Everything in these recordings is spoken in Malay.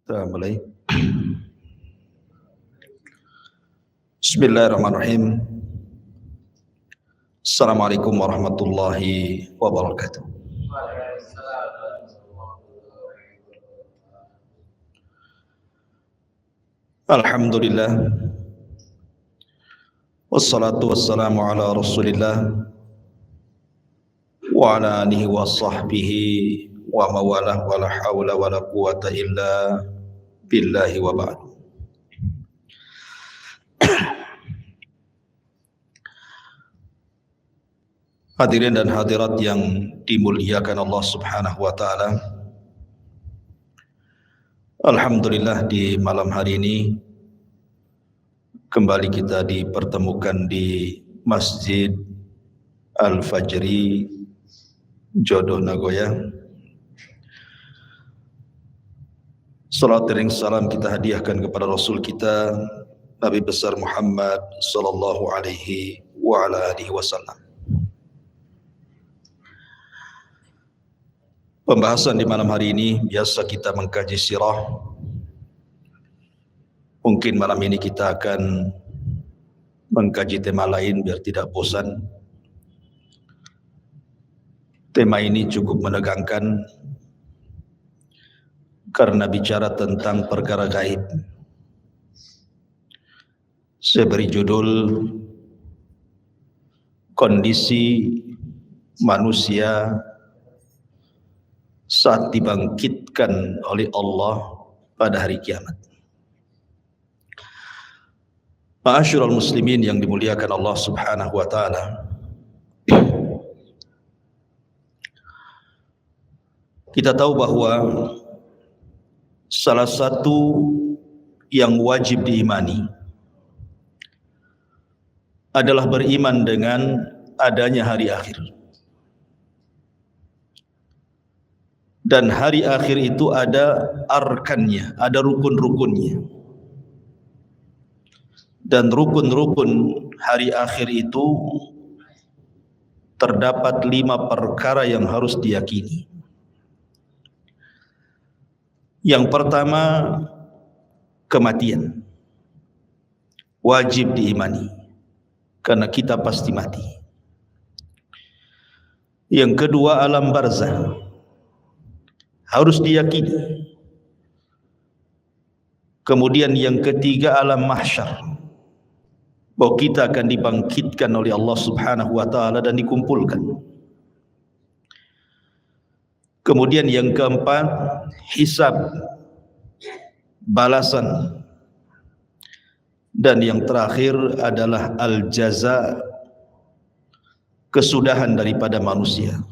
Kita mulai. Bismillahirrahmanirrahim. Assalamualaikum warahmatullahi wabarakatuh. Alhamdulillah. Wassalatu wassalamu ala Rasulillah wa ala alihi wa sahbihi wa mawalah wa la hawla wa la quwata illa billahi wa ba'd. Hadirin dan hadirat yang dimuliakan Allah Subhanahu wa taala. Alhamdulillah, di malam hari ini kembali kita dipertemukan di Masjid Al-Fajri Jodoh Nagoya. Salat dan salam kita hadiahkan kepada Rasul kita Nabi besar Muhammad sallallahu alaihi wa ala alihi wasallam. Pembahasan di malam hari ini biasa kita mengkaji sirah. Mungkin malam ini kita akan mengkaji tema lain biar tidak bosan. Tema ini cukup menegangkan karena bicara tentang perkara gaib. Saya beri judul kondisi manusia saat dibangkitkan oleh Allah pada hari kiamat. Ma'asyiral muslimin yang dimuliakan Allah Subhanahu wa taala. Kita tahu bahwa salah satu yang wajib diimani adalah beriman dengan adanya hari akhir. Dan hari akhir itu ada arkannya, ada rukun-rukunnya. Dan rukun-rukun hari akhir itu terdapat 5 perkara yang harus diyakini. Yang pertama, kematian. Wajib diimani, karena kita pasti mati. Yang kedua, alam barzah. Harus diyakini. Kemudian yang ketiga, alam mahsyar. Bahwa kita akan dibangkitkan oleh Allah Subhanahu wa taala dan dikumpulkan. Kemudian yang keempat, hisab, balasan. Dan yang terakhir adalah al-jaza, kesudahan daripada manusia.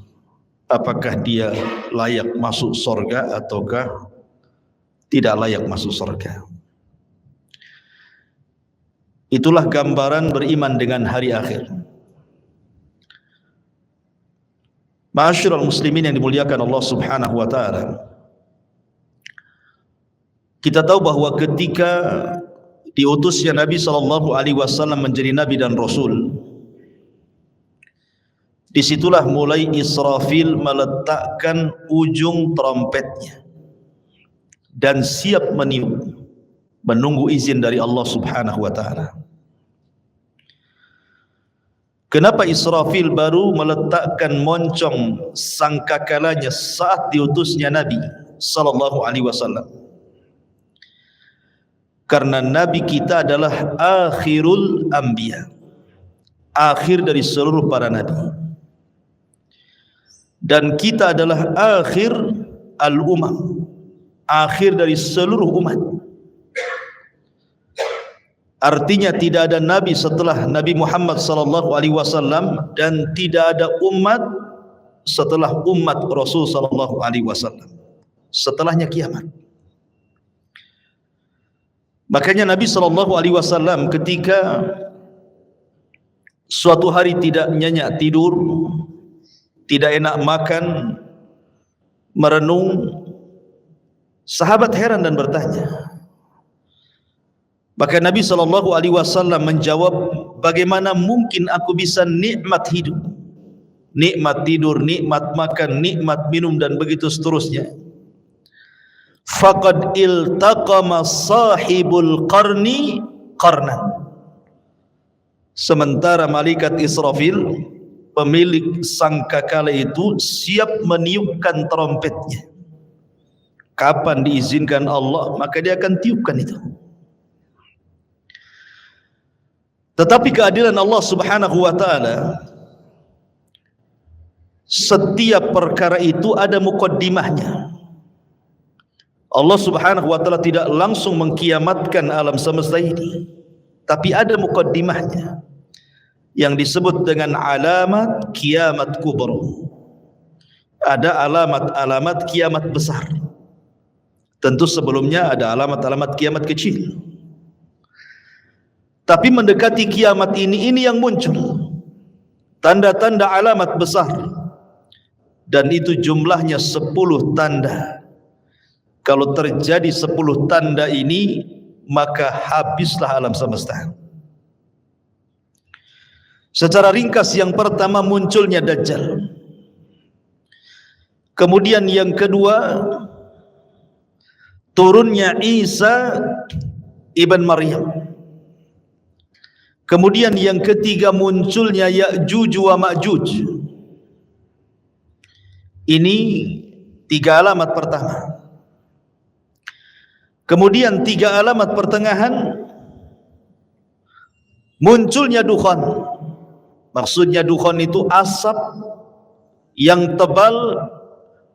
Apakah dia layak masuk surga ataukah tidak layak masuk surga. Itulah gambaran beriman dengan hari akhir. Ma'asyiral muslimin yang dimuliakan Allah Subhanahu wa taala. Kita tahu bahwa ketika diutusnya Nabi sallallahu alaihi wasallam menjadi nabi dan rasul, disitulah mulai Israfil meletakkan ujung trompetnya dan siap meniup, menunggu izin dari Allah Subhanahu wa taala. Kenapa Israfil baru meletakkan moncong sangkakalanya saat diutusnya Nabi sallallahu alaihi wasallam? Karena Nabi kita adalah akhirul anbiya, akhir dari seluruh para nabi. Dan kita adalah akhir al-umam, akhir dari seluruh umat. Artinya tidak ada nabi setelah Nabi Muhammad sallallahu alaihi wasallam dan tidak ada umat setelah umat Rasul sallallahu alaihi wasallam. Setelahnya kiamat. Makanya Nabi sallallahu alaihi wasallam ketika suatu hari tidak nyenyak tidur, tidak enak makan, merenung, sahabat heran dan bertanya. Maka Nabi sallallahu alaihi wasallam menjawab, bagaimana mungkin aku bisa nikmat hidup, nikmat tidur, nikmat makan, nikmat minum dan begitu seterusnya, faqad iltaqama sahibul qarni qarnan. Sementara malaikat Israfil, pemilik sangkakala itu, siap meniupkan trompetnya. Kapan diizinkan Allah, maka dia akan tiupkan itu. Tetapi keadilan Allah Subhanahu wa taala, setiap perkara itu ada muqaddimahnya. Allah Subhanahu wa taala tidak langsung mengkiamatkan alam semesta ini, tapi ada muqaddimahnya yang disebut dengan alamat kiamat kubra. Ada alamat-alamat kiamat besar. Tentu sebelumnya ada alamat-alamat kiamat kecil. Tapi mendekati kiamat ini yang muncul tanda-tanda alamat besar, dan itu jumlahnya 10 tanda. Kalau terjadi 10 tanda ini, maka habislah alam semesta. Secara ringkas, yang pertama munculnya Dajjal. Kemudian yang kedua, turunnya Isa ibn Maryam. Kemudian yang ketiga, munculnya Ya'juj wa Ma'juj. Ini 3 alamat pertama. Kemudian 3 alamat pertengahan, munculnya dukhan. Maksudnya dukhan itu asap yang tebal,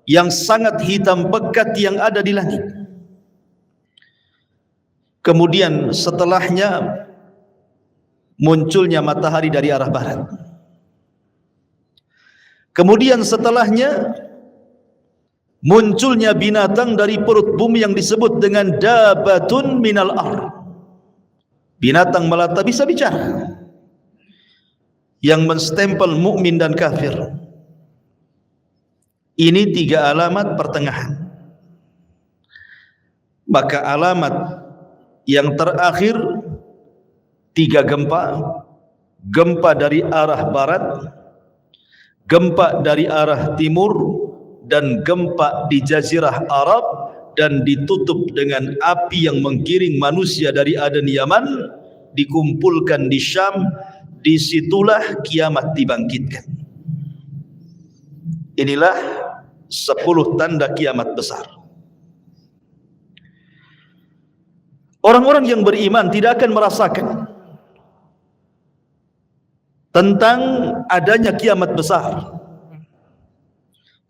yang sangat hitam pekat yang ada di langit. Kemudian setelahnya munculnya matahari dari arah barat. Kemudian setelahnya munculnya binatang dari perut bumi yang disebut dengan dabatun minal ar. Binatang melata bisa bicara, yang menstempel mukmin dan kafir. Ini 3 alamat pertengahan. Maka alamat yang terakhir, 3 gempa. Gempa dari arah barat, gempa dari arah timur, dan gempa di Jazirah Arab, dan ditutup dengan api yang menggiring manusia dari Aden Yaman, dikumpulkan di Syam. Disitulah kiamat dibangkitkan. Inilah 10 tanda kiamat besar. Orang-orang yang beriman tidak akan merasakan tentang adanya kiamat besar,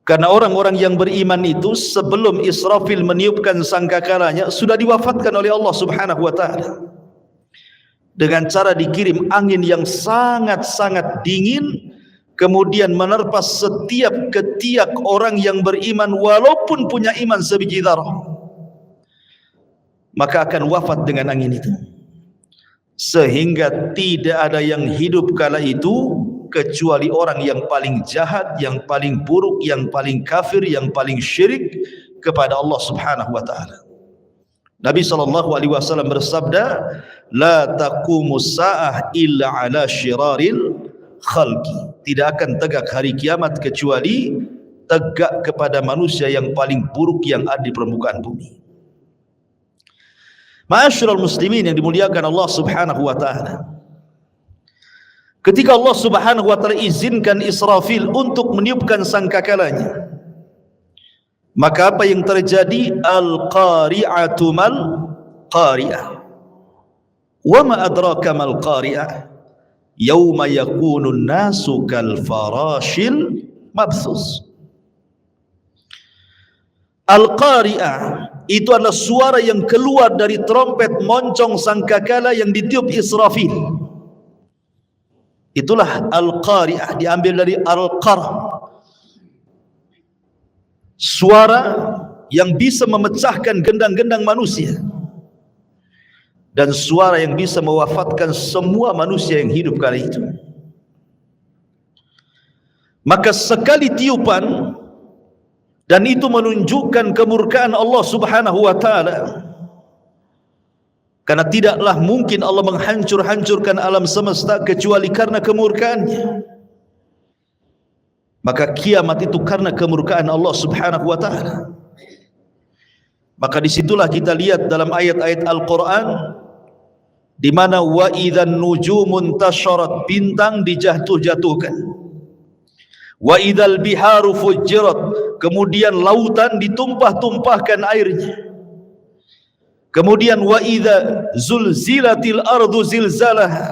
karena orang-orang yang beriman itu sebelum Israfil meniupkan sangkakalanya sudah diwafatkan oleh Allah Subhanahu wa taala dengan cara dikirim angin yang sangat-sangat dingin, kemudian menerpa setiap ketiak orang yang beriman walaupun punya iman sebiji zarah, maka akan wafat dengan angin itu. Sehingga tidak ada yang hidup kala itu kecuali orang yang paling jahat, yang paling buruk, yang paling kafir, yang paling syirik kepada Allah Subhanahu wa taala. Nabi SAW bersabda, la taqumus sa'ah illa ala syiraril khalqi. Tidak akan tegak hari kiamat kecuali tegak kepada manusia yang paling buruk yang ada di permukaan bumi. Ma'asyiral muslimin yang dimuliakan Allah Subhanahu wa taala, ketika Allah Subhanahu wa taala izinkan Israfil untuk meniupkan sangkakalanya, maka apa yang terjadi? Al-qari'atu mal qari'ah. Wa ma adraka mal qari'ah? Yauma yakunun nasu kal farashil mabthus. Al-qari'ah itu adalah suara yang keluar dari trompet moncong sangkakala yang ditiup Israfil. Itulah al-qari'ah, diambil dari al-qar, suara yang bisa memecahkan gendang-gendang manusia, dan suara yang bisa mewafatkan semua manusia yang hidup kali itu. Maka sekali tiupan, dan itu menunjukkan kemurkaan Allah Subhanahu wa taala, karena tidaklah mungkin Allah menghancur-hancurkan alam semesta kecuali karena kemurkaannya. Maka kiamat itu karena kemurkaan Allah Subhanahu wa taala. Maka disitulah kita lihat dalam ayat-ayat Al-Quran di mana wa idzan nujumun tasyarat, bintang dijatuh-jatuhkan, wa idzal biharu fujirat, kemudian lautan ditumpah-tumpahkan airnya, kemudian wa idza zulzilatil ardu zilzalaha,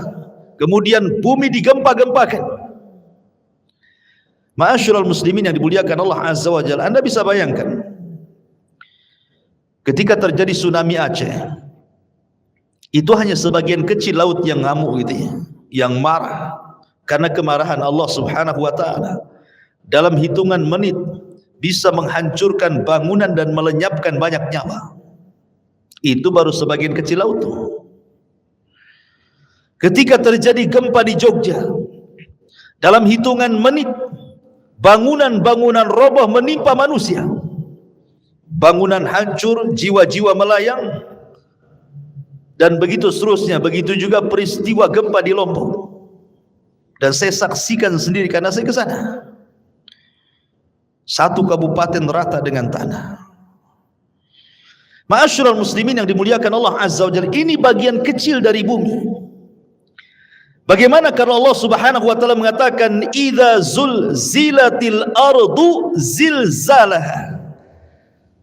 kemudian bumi digempa-gempakan. Ma'asyiral muslimin yang dimuliakan Allah Azza wa Jalla, Anda bisa bayangkan ketika terjadi tsunami Aceh, itu hanya sebagian kecil laut yang ngamuk gitu ya, yang marah karena kemarahan Allah Subhanahu wa taala. Dalam hitungan menit bisa menghancurkan bangunan dan melenyapkan banyak nyawa. Itu baru sebagian kecil laut. Ketika terjadi gempa di Jogja, dalam hitungan menit bangunan-bangunan roboh menimpa manusia, bangunan hancur, jiwa-jiwa melayang, dan begitu seterusnya. Begitu juga peristiwa gempa di Lombok, dan saya saksikan sendiri karena saya ke sana. Satu kabupaten rata dengan tanah. Ma'asyiral muslimin yang dimuliakan Allah Azza wa Jalla, ini bagian kecil dari bumi. Bagaimana karena Allah Subhanahu wa taala mengatakan idza zulzilatil ardu zilzalaha.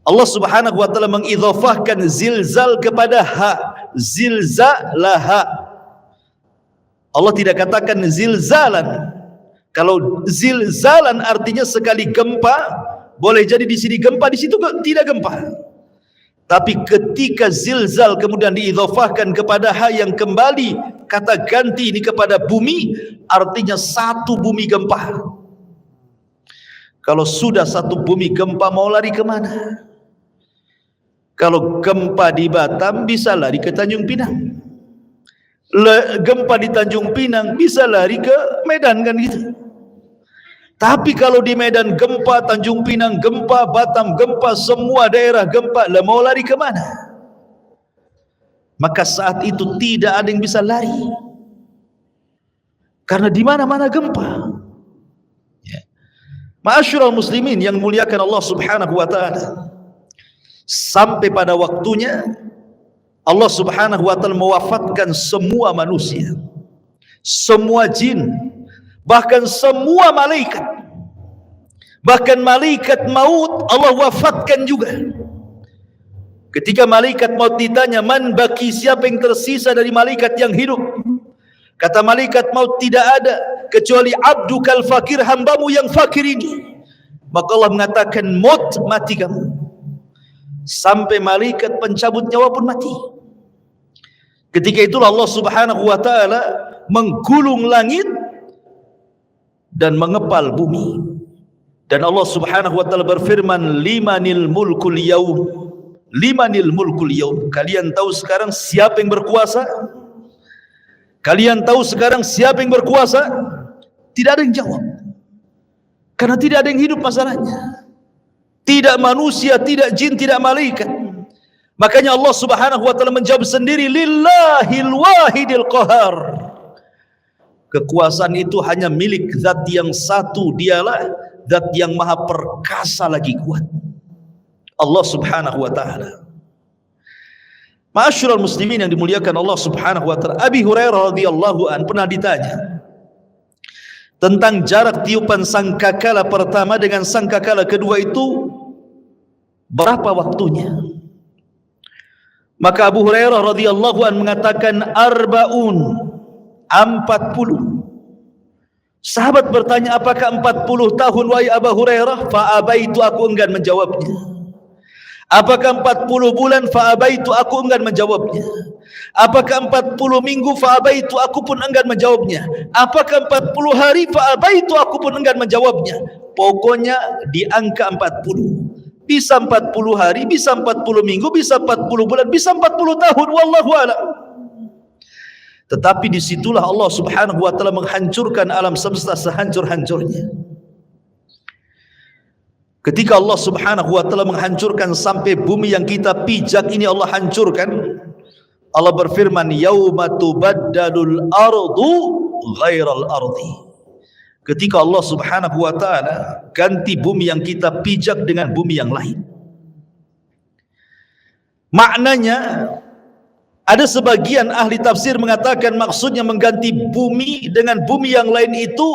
Allah Subhanahu wa taala mengidhafahkan zilzal kepada ha, zilzalaha. Allah tidak katakan zilzalan. Kalau zilzalan artinya sekali gempa, boleh jadi di sini gempa, di situ tidak gempa. Tapi ketika zilzal kemudian diidhafahkan kepada ha yang kembali kata ganti ini kepada bumi, artinya satu bumi gempa. Kalau sudah satu bumi gempa, mau lari kemana? Kalau gempa di Batam bisa lari ke Tanjung Pinang, gempa di Tanjung Pinang bisa lari ke Medan, kan gitu. Tapi kalau di Medan gempa, Tanjung Pinang gempa, Batam gempa, semua daerah gempa, lah mau lari kemana? Maka saat itu tidak ada yang bisa lari, karena di mana-mana gempa. Ma'asyiral muslimin yang muliakan Allah Subhanahu wa taala, sampai pada waktunya Allah Subhanahu wa taala mewafatkan semua manusia, semua jin, bahkan semua malaikat. Bahkan malaikat maut Allah wafatkan juga. Ketika malaikat maut ditanya, man baki, siapa yang tersisa dari malaikat yang hidup? Kata malaikat maut, tidak ada kecuali abdukal fakir, hambamu yang fakir ini. Maka Allah mengatakan, maut, mati kamu. Sampai malaikat pencabut nyawa pun mati. Ketika itulah Allah Subhanahu wa taala menggulung langit dan mengepal bumi. Dan Allah Subhanahu wa taala berfirman, limanil mulkul yaum, limanil mulkul yaum. Kalian tahu sekarang siapa yang berkuasa? Kalian tahu sekarang siapa yang berkuasa? Tidak ada yang jawab, karena tidak ada yang hidup masalahnya. Tidak manusia, tidak jin, tidak malaikat. Makanya Allah Subhanahu wa taala menjawab sendiri, lillahil wahidil qahar. Kekuasaan itu hanya milik zat yang satu, dialah zat yang maha perkasa lagi kuat, Allah Subhanahu wa taala. Ma'asyiral muslimin yang dimuliakan Allah Subhanahu wa taala, Abi Hurairah radhiyallahu an pernah ditanya tentang jarak tiupan sangkakala pertama dengan sangkakala kedua itu berapa waktunya. Maka Abu Hurairah radhiyallahu an mengatakan 40. Sahabat bertanya, apakah 40 tahun wahai Abu Hurairah? Fa'abaitu, aku enggan menjawabnya. Apakah 40 bulan? Fa'abaitu, aku enggan menjawabnya. Apakah 40 minggu? Fa'abaitu, aku pun enggan menjawabnya. Apakah 40 hari? Fa'abaitu, aku pun enggan menjawabnya. Pokoknya di angka 40. Bisa 40 hari, bisa 40 minggu, bisa 40 bulan, bisa 40 tahun, wallahu a'lam. Tetapi disitulah Allah Subhanahu wa taala menghancurkan alam semesta sehancur-hancurnya. Ketika Allah Subhanahu wa taala menghancurkan sampai bumi yang kita pijak ini Allah hancurkan, Allah berfirman, yauma tubaddalul ardu ghairal ardi. Ketika Allah Subhanahu wa taala ganti bumi yang kita pijak dengan bumi yang lain. Maknanya, ada sebagian ahli tafsir mengatakan maksudnya mengganti bumi dengan bumi yang lain itu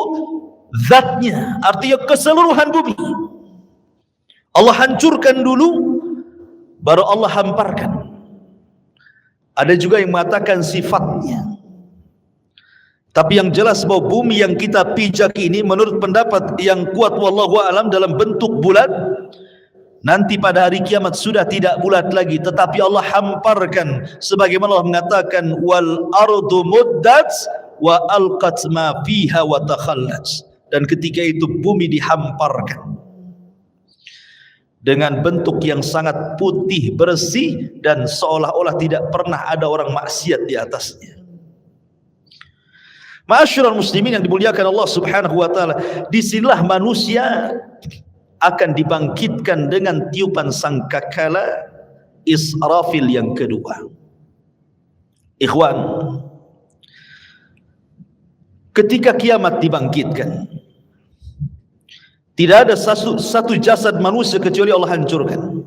zatnya, artinya keseluruhan bumi. Allah hancurkan dulu, baru Allah hamparkan. Ada juga yang mengatakan sifatnya. Tapi yang jelas bahwa bumi yang kita pijak ini menurut pendapat yang kuat wallahu alam dalam bentuk bulat, nanti pada hari kiamat sudah tidak bulat lagi, tetapi Allah hamparkan sebagaimana Allah mengatakan wal ardu muddat wa alqat ma fiha wa takhallat. Dan ketika itu bumi dihamparkan dengan bentuk yang sangat putih bersih dan seolah-olah tidak pernah ada orang maksiat di atasnya. Ma'asyiral muslimin yang dimuliakan Allah Subhanahu wa taala, disinilah manusia akan dibangkitkan dengan tiupan sangkakala Israfil yang kedua. Ikhwan, ketika kiamat dibangkitkan, tidak ada satu jasad manusia kecuali Allah hancurkan.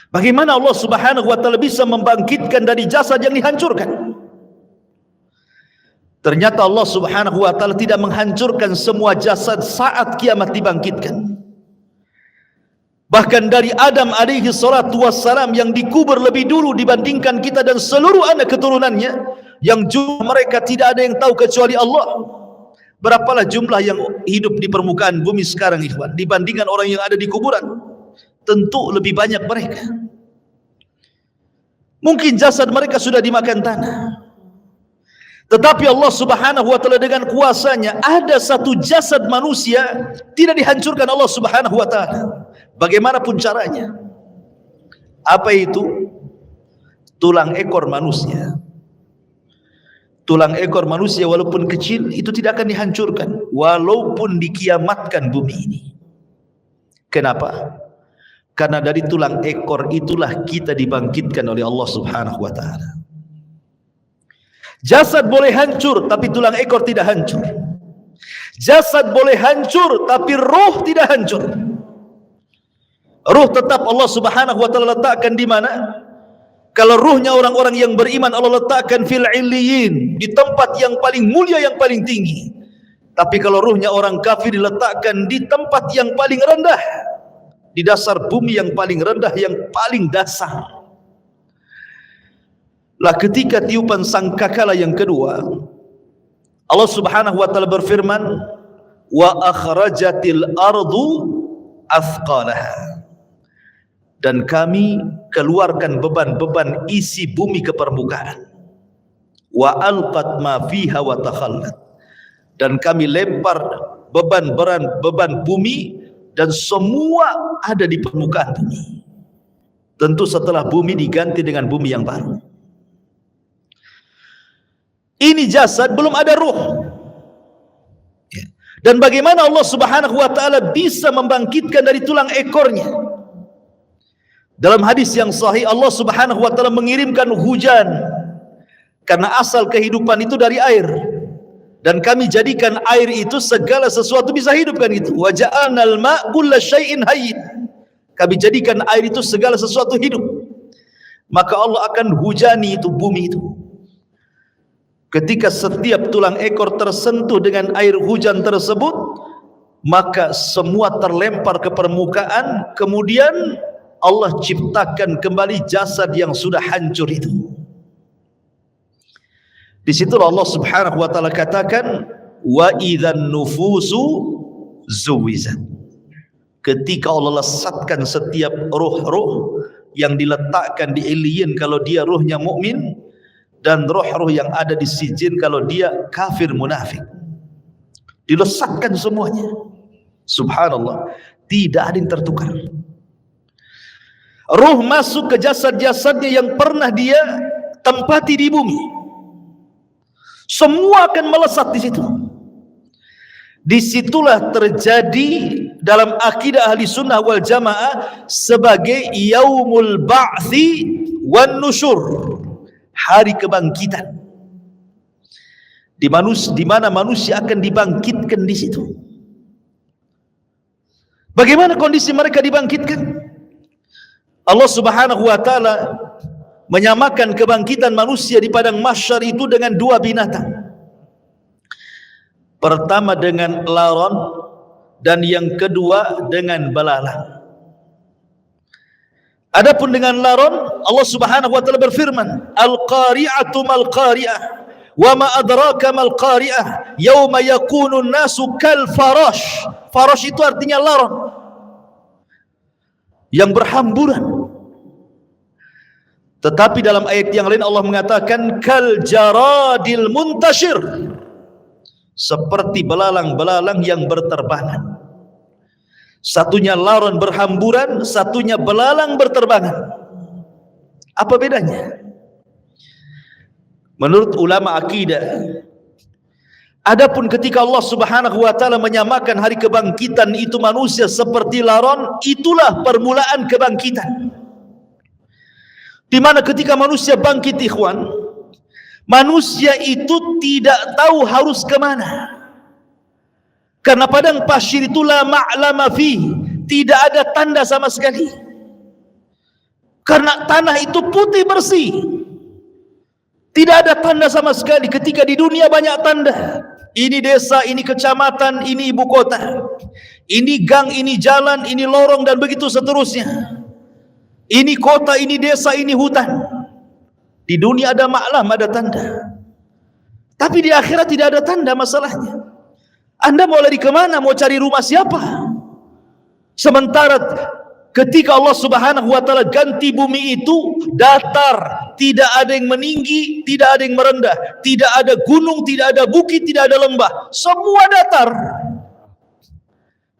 Bagaimana Allah Subhanahu wa taala bisa membangkitkan dari jasad yang dihancurkan? Ternyata Allah Subhanahu wa taala tidak menghancurkan semua jasad saat kiamat dibangkitkan. Bahkan dari Adam alaihi salatu wassalam yang dikubur lebih dulu dibandingkan kita dan seluruh anak keturunannya, yang jumlah mereka tidak ada yang tahu kecuali Allah. Berapalah jumlah yang hidup di permukaan bumi sekarang, ikhwan, dibandingkan orang yang ada di kuburan? Tentu lebih banyak mereka. Mungkin jasad mereka sudah dimakan tanah, tetapi Allah Subhanahu wa taala dengan kuasanya ada satu jasad manusia tidak dihancurkan Allah Subhanahu wa taala. Bagaimanapun caranya. Apa itu? Tulang ekor manusia. Tulang ekor manusia walaupun kecil itu tidak akan dihancurkan walaupun dikiamatkan bumi ini. Kenapa? Karena dari tulang ekor itulah kita dibangkitkan oleh Allah Subhanahu wa taala. Jasad boleh hancur tapi tulang ekor tidak hancur. Jasad boleh hancur tapi roh tidak hancur. Ruh tetap Allah Subhanahu wa taala letakkan di mana? Kalau ruhnya orang-orang yang beriman Allah letakkan fil illiyin, di tempat yang paling mulia, yang paling tinggi. Tapi kalau ruhnya orang kafir diletakkan di tempat yang paling rendah, di dasar bumi yang paling rendah, yang paling dasar. Lah ketika tiupan sangkakala yang kedua, Allah Subhanahu wa taala berfirman, wa akhrajatil ardu athqalaha. Dan kami keluarkan beban-beban isi bumi ke permukaan. Wa alqat ma fiha wa takhallat. Dan kami lempar beban bumi dan semua ada di permukaan bumi. Tentu setelah bumi diganti dengan bumi yang baru. Ini jasad, belum ada ruh. Dan bagaimana Allah Subhanahu wa taala bisa membangkitkan dari tulang ekornya? Dalam hadis yang sahih Allah Subhanahu wa taala mengirimkan hujan, karena asal kehidupan itu dari air, dan kami jadikan air itu segala sesuatu bisa hidup, kan itu. Wa ja'alnal ma' kulla syai'in hayyin. Kami jadikan air itu segala sesuatu hidup. Maka Allah akan hujani itu bumi itu. Ketika setiap tulang ekor tersentuh dengan air hujan tersebut, maka semua terlempar ke permukaan, kemudian Allah ciptakan kembali jasad yang sudah hancur itu. Di situ Allah Subhanahu wa taala katakan wa idzan nufusu zuwizat. Ketika Allah lesatkan setiap ruh-ruh yang diletakkan di illiyin kalau dia ruhnya mukmin, dan roh-roh yang ada di sijin kalau dia kafir munafik, dilesatkan semuanya. Subhanallah, tidak ada yang tertukar. Ruh masuk ke jasad-jasadnya yang pernah dia tempati di bumi, semua akan melesat di situ. Disitulah terjadi dalam akidah ahli sunnah wal jamaah sebagai yaumul ba'thi wan nusyur, hari kebangkitan, di mana manusia akan dibangkitkan di situ. Bagaimana kondisi mereka dibangkitkan? Allah Subhanahu wa taala menyamakan kebangkitan manusia di padang mahsyar itu dengan dua binatang. Pertama dengan laron dan yang kedua dengan belalang. Adapun dengan laron, Allah Subhanahu wa taala berfirman, Al-qari'atu mal-qari'ah, wa ma adraka mal-qari'ah, yauma yakunu an-nasu kal farash. Farash itu artinya laron yang berhamburan. Tetapi dalam ayat yang lain Allah mengatakan kal jaradil muntashir, seperti belalang-belalang yang berterbangan. Satunya laron berhamburan, satunya belalang berterbangan. Apa bedanya? Menurut ulama akidah, adapun ketika Allah Subhanahu wa taala menyamakan hari kebangkitan itu manusia seperti laron, itulah permulaan kebangkitan. Di mana ketika manusia bangkit, ikhwan, manusia itu tidak tahu harus kemana. Karena padang pasir itu la ma'lama fi, tidak ada tanda sama sekali. Karena tanah itu putih bersih, tidak ada tanda sama sekali. Ketika di dunia banyak tanda, ini desa, ini kecamatan, ini ibu kota, ini gang, ini jalan, ini lorong, dan begitu seterusnya. Ini kota, ini desa, ini hutan. Di dunia ada maklam, ada tanda. Tapi di akhirat tidak ada tanda. Masalahnya, Anda mau lari kemana? Mau cari rumah siapa? Sementara ketika Allah Subhanahu wa taala ganti bumi itu datar, tidak ada yang meninggi, tidak ada yang merendah, tidak ada gunung, tidak ada bukit, tidak ada lembah, semua datar.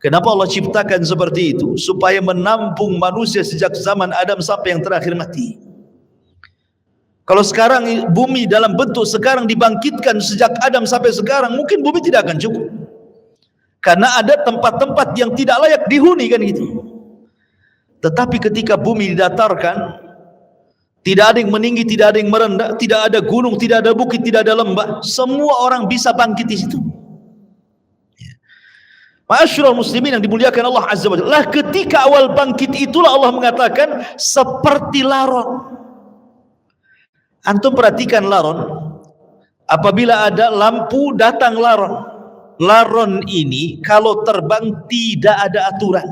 Kenapa Allah ciptakan seperti itu? Supaya menampung manusia sejak zaman Adam sampai yang terakhir mati. Kalau sekarang bumi dalam bentuk sekarang dibangkitkan sejak Adam sampai sekarang, mungkin bumi tidak akan cukup. Karena ada tempat-tempat yang tidak layak dihuni, kan gitu. Tetapi ketika bumi didatarkan, tidak ada yang meninggi, tidak ada yang merendah, tidak ada gunung, tidak ada bukit, tidak ada lembah, semua orang bisa bangkit di situ. Ma'asyiral muslimin yang dimuliakan Allah Azza wa Jalla, ketika awal bangkit itulah Allah mengatakan seperti laron. Antum perhatikan laron, apabila ada lampu datang laron. Laron ini kalau terbang tidak ada aturan.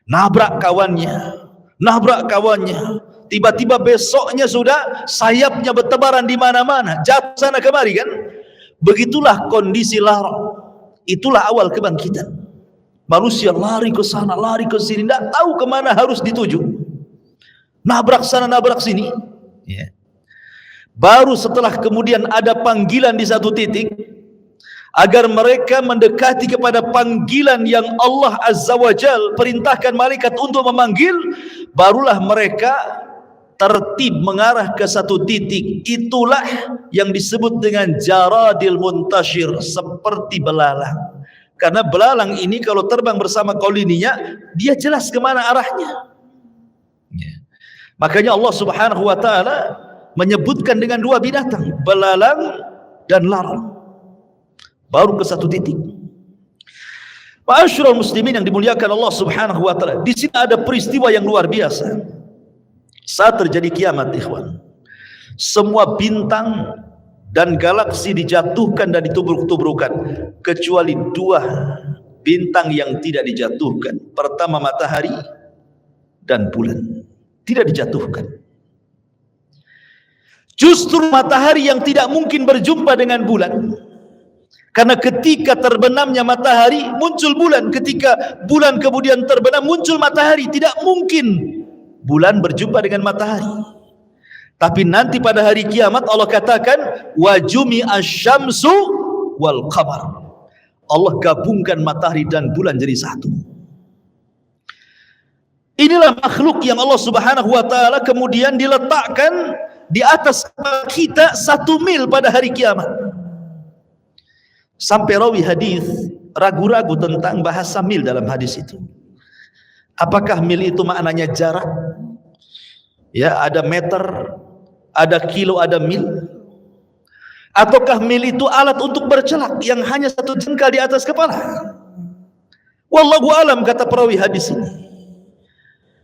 Nabrak kawannya, tiba-tiba besoknya sudah sayapnya bertebaran di mana-mana, jatuh sana kemari, kan? Begitulah kondisi laron. Itulah awal kebangkitan. Manusia lari ke sana, lari ke sini, tidak tahu kemana harus dituju. Nabrak sana, nabrak sini. Baru setelah kemudian ada panggilan di satu titik, agar mereka mendekati kepada panggilan yang Allah Azza wa Jal perintahkan malaikat untuk memanggil, barulah mereka tertib mengarah ke satu titik. Itulah yang disebut dengan jaradil muntashir, seperti belalang. Karena belalang ini kalau terbang bersama koloninya, dia jelas kemana arahnya. Makanya Allah Subhanahu wa taala menyebutkan dengan dua binatang, belalang dan laron. Baru ke satu titik. Ma'asyiral muslimin yang dimuliakan Allah Subhanahu wa taala, di sini ada peristiwa yang luar biasa. Saat terjadi kiamat, ikhwan, semua bintang dan galaksi dijatuhkan dan ditubruk-tubrukan, kecuali dua bintang yang tidak dijatuhkan. Pertama matahari dan bulan tidak dijatuhkan. Justru matahari yang tidak mungkin berjumpa dengan bulan. Karena ketika terbenamnya matahari muncul bulan, ketika bulan kemudian terbenam muncul matahari. Tidak mungkin bulan berjumpa dengan matahari. Tapi nanti pada hari kiamat Allah katakan wa jumi'asy syamsu wal qamar. Allah gabungkan matahari dan bulan jadi satu. Inilah makhluk yang Allah Subhanahu wa taala kemudian diletakkan di atas kita 1 mil pada hari kiamat. Sampai rawi hadis ragu-ragu tentang bahasa mil dalam hadis itu. Apakah mil itu maknanya jarak? Ya, ada meter, ada kilo, ada mil. Ataukah mil itu alat untuk bercelak yang hanya 1 jengkal di atas kepala? Wallahu alam, kata perawi hadis ini.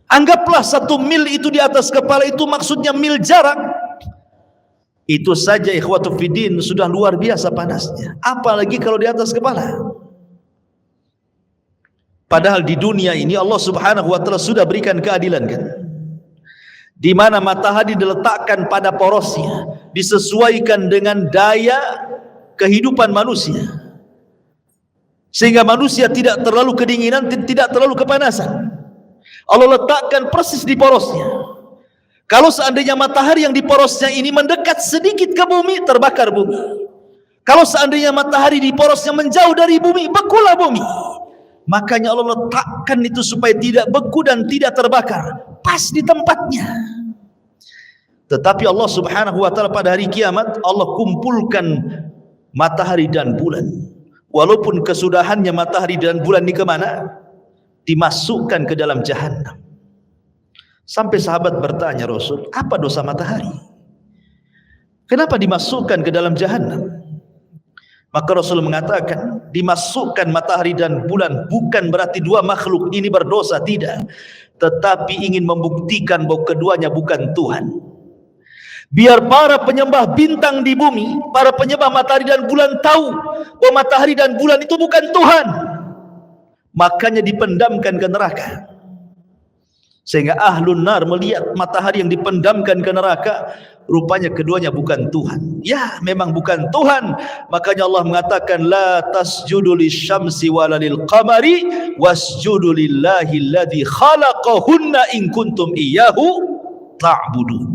Anggaplah 1 mil itu di atas kepala itu maksudnya mil jarak. Itu saja ikhwatu fiddin sudah luar biasa panasnya. Apalagi kalau di atas kepala. Padahal di dunia ini Allah Subhanahu wa taala sudah berikan keadilan kan. Di mana matahari diletakkan pada porosnya, disesuaikan dengan daya kehidupan manusia. Sehingga manusia tidak terlalu kedinginan, tidak terlalu kepanasan. Allah letakkan persis di porosnya. Kalau seandainya matahari yang di porosnya ini mendekat sedikit ke bumi, terbakar bumi. Kalau seandainya matahari di porosnya menjauh dari bumi, bekulah bumi. Makanya Allah letakkan itu supaya tidak beku dan tidak terbakar, pas di tempatnya. Tetapi Allah Subhanahu wa taala pada hari kiamat Allah kumpulkan matahari dan bulan. Walaupun kesudahannya matahari dan bulan ini kemana? Dimasukkan ke dalam jahannam. Sampai sahabat bertanya, Rasul, apa dosa matahari? Kenapa dimasukkan ke dalam jahannam? Maka Rasul mengatakan, dimasukkan matahari dan bulan bukan berarti dua makhluk ini berdosa, tidak. Tetapi ingin membuktikan bahwa keduanya bukan Tuhan. Biar para penyembah bintang di bumi, para penyembah matahari dan bulan tahu bahwa matahari dan bulan itu bukan Tuhan. Makanya dipendamkan ke neraka. Sehingga ahlun nar melihat matahari yang dipendamkan ke neraka, rupanya keduanya bukan Tuhan. Ya, memang bukan Tuhan. Makanya Allah mengatakan, la tasjudu lisyamsi wala lilqamari wasjudu lillahi alladhi khalaqahunna in kuntum iyyahu ta'budun.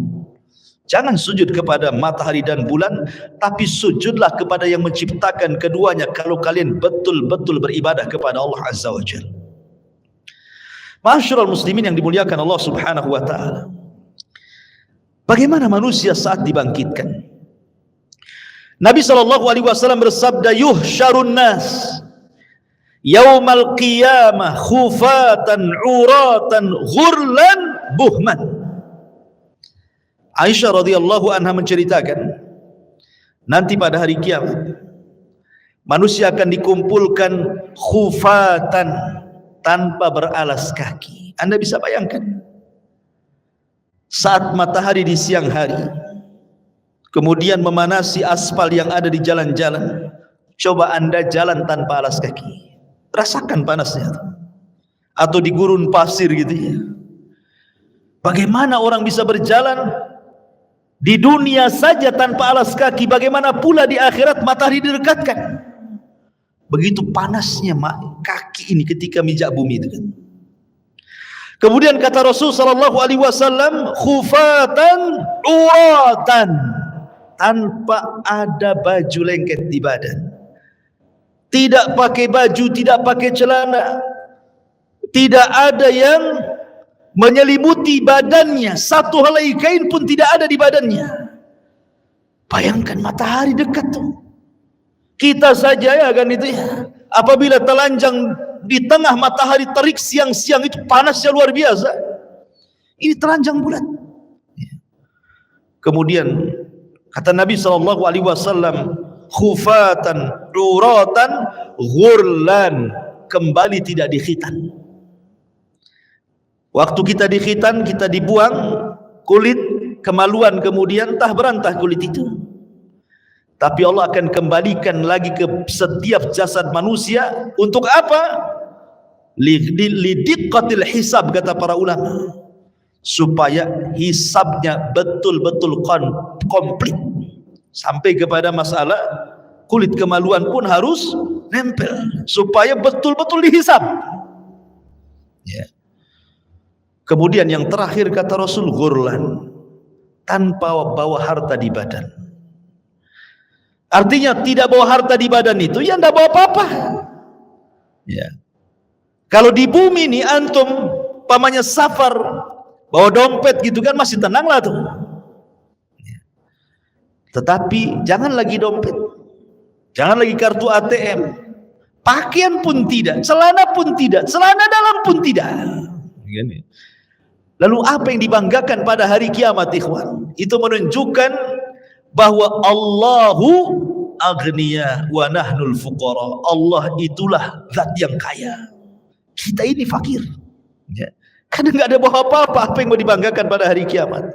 Jangan sujud kepada matahari dan bulan, tapi sujudlah kepada yang menciptakan keduanya kalau kalian betul-betul beribadah kepada Allah Azza wa Jalla. Ma'asyiral muslimin yang dimuliakan Allah Subhanahu wa taala. Bagaimana manusia saat dibangkitkan? Nabi sallallahu alaihi wasallam bersabda, yuhsyarun nas yaumal qiyamah khufatan uratan ghurlan buhman. Aisyah radhiyallahu anha menceritakan, nanti pada hari kiamat manusia akan dikumpulkan khufatan, tanpa beralas kaki. Anda bisa bayangkan saat matahari di siang hari kemudian memanasi aspal yang ada di jalan-jalan. Coba Anda jalan tanpa alas kaki, rasakan panasnya. Atau di gurun pasir gitu ya. Bagaimana orang bisa berjalan di dunia saja tanpa alas kaki, bagaimana pula di akhirat matahari didekatkan? Begitu panasnya kaki ini ketika mijak bumi itu kan. Kemudian kata Rasul sallallahu alaihi wasallam, khufatan uratan, tanpa ada baju lengket di badan. Tidak pakai baju, tidak pakai celana. Tidak ada yang menyelimuti badannya, satu helai kain pun tidak ada di badannya. Bayangkan matahari dekat tuh. Kita saja ya kan itu ya, apabila telanjang di tengah matahari terik siang-siang itu panasnya luar biasa. Ini telanjang bulat. Kemudian kata Nabi sallallahu alaihi wasallam, khufatan uratan ghurlan, kembali tidak dikhitan. Waktu kita dikhitan, kita dibuang kulit, kemaluan kemudian entah berantah kulit itu. Tapi Allah akan kembalikan lagi ke setiap jasad manusia. Untuk apa? Lidiqqatil hisab, kata para ulama, supaya hisabnya betul-betul komplit. Sampai kepada masalah kulit kemaluan pun harus nempel, supaya betul-betul dihisab ya. Kemudian yang terakhir kata Rasul, ghurlan, tanpa bawa harta di badan. Artinya tidak bawa harta di badan itu ya tidak bawa apa-apa ya. Kalau di bumi ini antum pamannya safar bawa dompet gitu kan masih tenang lah tuh ya. Tetapi jangan lagi dompet, jangan lagi kartu ATM, pakaian pun tidak, celana pun tidak, celana dalam pun tidak. Lalu apa yang dibanggakan pada hari kiamat, ikhwan? Itu menunjukkan bahwa Allahu aghniya wa nahnul fuqara. Allah itulah zat yang kaya, kita ini fakir ya. Karena nggak ada bawa apa-apa. Apa yang mau dibanggakan pada hari kiamat?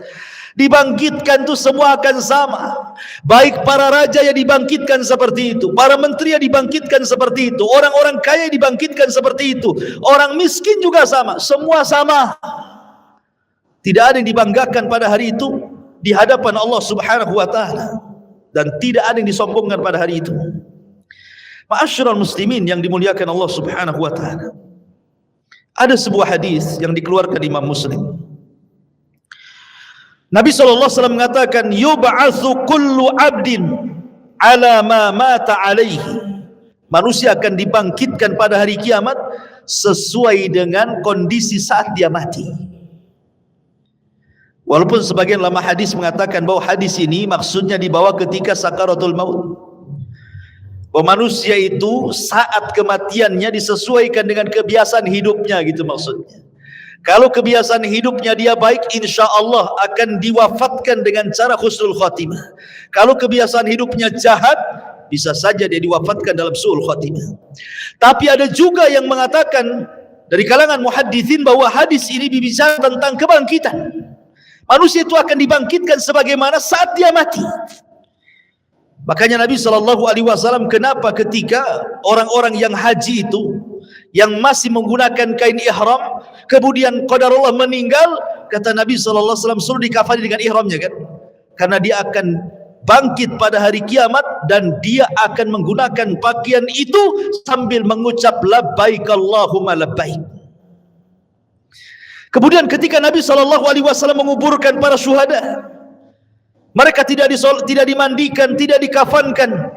Dibangkitkan itu semua akan sama. Baik para raja yang dibangkitkan seperti itu, para menteri yang dibangkitkan seperti itu, orang-orang kaya yang dibangkitkan seperti itu, orang miskin juga sama. Semua sama. Tidak ada yang dibanggakan pada hari itu di hadapan Allah Subhanahu wa taala, dan tidak ada yang disombongkan pada hari itu. Ma'asyiral muslimin yang dimuliakan Allah Subhanahu wa taala. Ada sebuah hadis yang dikeluarkan Imam Muslim. Nabi SAW mengatakan, yub'atsu kullu 'abdin 'ala ma mata 'alaihi. Manusia akan dibangkitkan pada hari kiamat sesuai dengan kondisi saat dia mati. Walaupun sebagian ulama hadis mengatakan bahwa hadis ini maksudnya dibawa ketika sakaratul maut. Bahwa manusia itu saat kematiannya disesuaikan dengan kebiasaan hidupnya, gitu maksudnya. Kalau kebiasaan hidupnya dia baik, insya Allah akan diwafatkan dengan cara husnul khatimah. Kalau kebiasaan hidupnya jahat, bisa saja dia diwafatkan dalam su'ul khatimah. Tapi ada juga yang mengatakan dari kalangan muhaddithin bahwa hadis ini berbicara tentang kebangkitan. Manusia itu akan dibangkitkan sebagaimana saat dia mati. Makanya Nabi SAW, kenapa ketika orang-orang yang haji itu, yang masih menggunakan kain ihram, kemudian qadarullah meninggal, kata Nabi SAW, suruh dikafani dengan ihramnya kan? Karena dia akan bangkit pada hari kiamat, dan dia akan menggunakan pakaian itu sambil mengucap labbaik Allahumma labbaik. Kemudian ketika Nabi SAW menguburkan para syuhada, mereka tidak dimandikan, tidak dikafankan,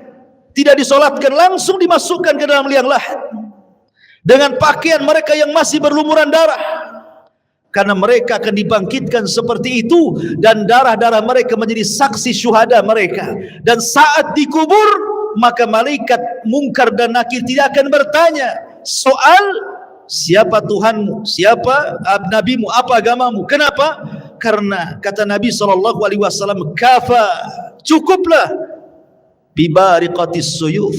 tidak disolatkan, langsung dimasukkan ke dalam liang lahat dengan pakaian mereka yang masih berlumuran darah, karena mereka akan dibangkitkan seperti itu, dan darah-darah mereka menjadi saksi syuhada mereka. Dan saat dikubur, maka malaikat mungkar dan nakir tidak akan bertanya soal siapa Tuhanmu, siapa nabimu, apa agamamu. Kenapa? Karena kata Nabi SAW, kafa, cukuplah bibariqatis suyuf,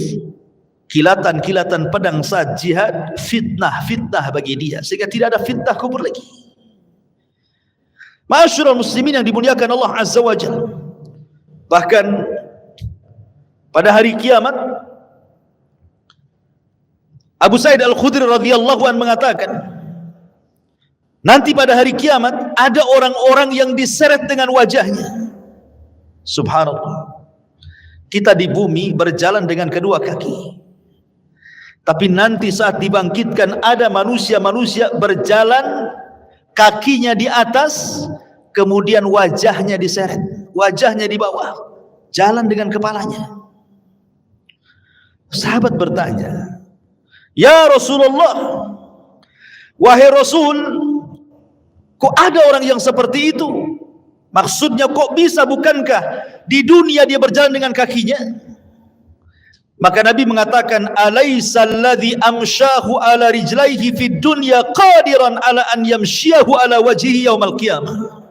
kilatan-kilatan pedang saat jihad, fitnah bagi dia, sehingga tidak ada fitnah kubur lagi. Ma'asyiral muslimin yang dimuliakan Allah Azza wa Jalla. Bahkan pada hari kiamat, Abu Sa'id Al-Khudri radhiyallahu anhu mengatakan, nanti pada hari kiamat ada orang-orang yang diseret dengan wajahnya. Subhanallah. Kita di bumi berjalan dengan kedua kaki, tapi nanti saat dibangkitkan ada manusia-manusia berjalan kakinya di atas, kemudian wajahnya diseret, wajahnya di bawah, jalan dengan kepalanya. Sahabat bertanya, ya Rasulullah, wahai Rasul, kok ada orang yang seperti itu? Maksudnya kok bisa, bukankah di dunia dia berjalan dengan kakinya? Maka Nabi mengatakan, alaysa alladhi amshahu ala rijlaihi fid dunya qadiran ala an yamshiyahu ala wajhihi yaumal qiyamah.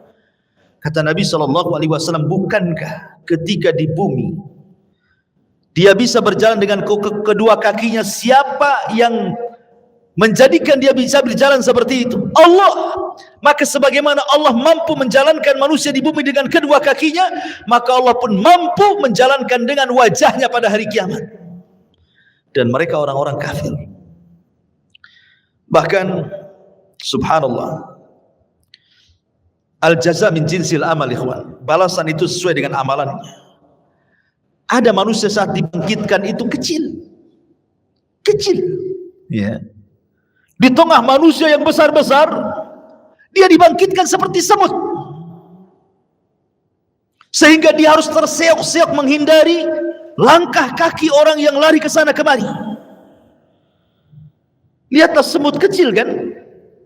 Kata Nabi SAW, bukankah ketika di bumi dia bisa berjalan dengan kedua kakinya, siapa yang menjadikan dia bisa berjalan seperti itu? Allah. Maka sebagaimana Allah mampu menjalankan manusia di bumi dengan kedua kakinya, maka Allah pun mampu menjalankan dengan wajahnya pada hari kiamat. Dan mereka orang-orang kafir. Bahkan subhanallah, al-jaza min jinsil amal, ikhwan. Balasan itu sesuai dengan amalannya. Ada manusia saat dibangkitkan itu kecil, ya. Di tengah manusia yang besar-besar, dia dibangkitkan seperti semut, sehingga dia harus terseok-seok menghindari langkah kaki orang yang lari ke sana kemari. Lihatlah semut kecil kan.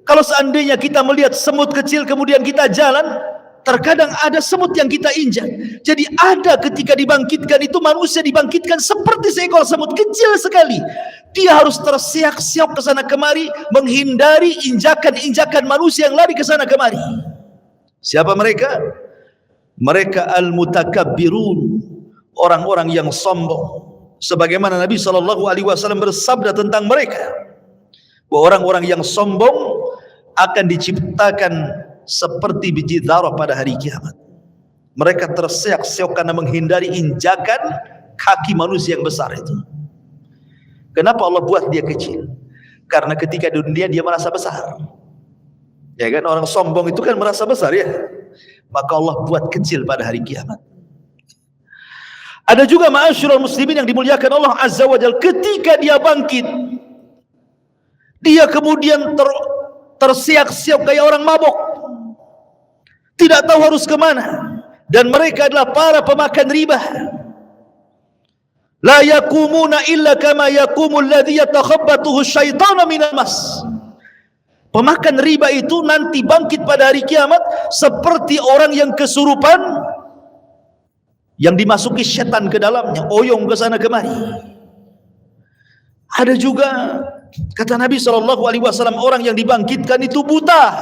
Kalau seandainya kita melihat semut kecil kemudian kita jalan, terkadang ada semut yang kita injak. Jadi ada ketika dibangkitkan itu, manusia dibangkitkan seperti seekor semut kecil sekali. Dia harus terseok-seok ke sana kemari, menghindari injakan-injakan manusia yang lari ke sana kemari. Siapa mereka? Mereka al-mutakabbirun, orang-orang yang sombong. Sebagaimana Nabi SAW bersabda tentang mereka, bahwa orang-orang yang sombong akan diciptakan seperti biji zarah pada hari kiamat. Mereka terseok-seok karena menghindari injakan kaki manusia yang besar itu. Kenapa Allah buat dia kecil? Karena ketika di dunia dia merasa besar. Ya kan, orang sombong itu kan merasa besar ya. Maka Allah buat kecil pada hari kiamat. Ada juga ma'asyiral muslimin yang dimuliakan Allah Azza wa Jalla, ketika dia bangkit, dia kemudian terseok-seok kayak orang mabuk, tidak tahu harus kemana. Dan mereka adalah para pemakan riba. La yakumuna illa kama yakumul ladzi yatakhabbathu asyaitanu minal mas. Pemakan riba itu nanti bangkit pada hari kiamat seperti orang yang kesurupan, yang dimasuki setan ke dalamnya, oyong ke sana kemari. Ada juga kata Nabi SAW, orang yang dibangkitkan itu buta,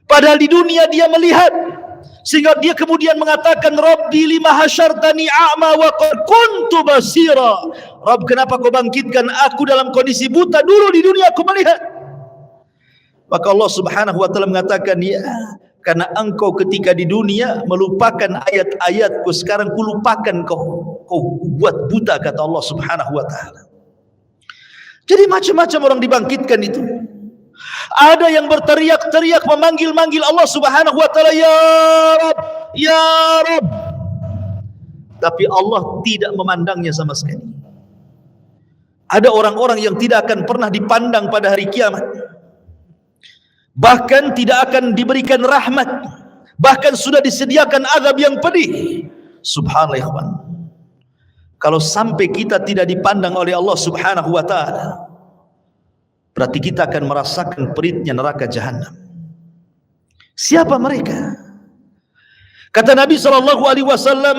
padahal di dunia dia melihat, sehingga dia kemudian mengatakan, Rabbi lima hasyartani a'ma wa qad kuntu basira. Rabb, kenapa kau bangkitkan aku dalam kondisi buta? Dulu di dunia aku melihat. Maka Allah Subhanahu wa taala mengatakan, ya, karena engkau ketika di dunia melupakan ayat-ayatku, sekarang kulupakan kau buat buta, kata Allah Subhanahu wa taala. Jadi macam-macam orang dibangkitkan itu. Ada yang berteriak-teriak memanggil-manggil Allah Subhanahu wa taala, ya Rabb, ya Rabb. Tapi Allah tidak memandangnya sama sekali. Ada orang-orang yang tidak akan pernah dipandang pada hari kiamat. Bahkan tidak akan diberikan rahmat. Bahkan sudah disediakan azab yang pedih. Subhanallah ya ikhwan. Kalau sampai kita tidak dipandang oleh Allah Subhanahu wa taala, berarti kita akan merasakan peritnya neraka jahanam. Siapa mereka? Kata Nabi SAW,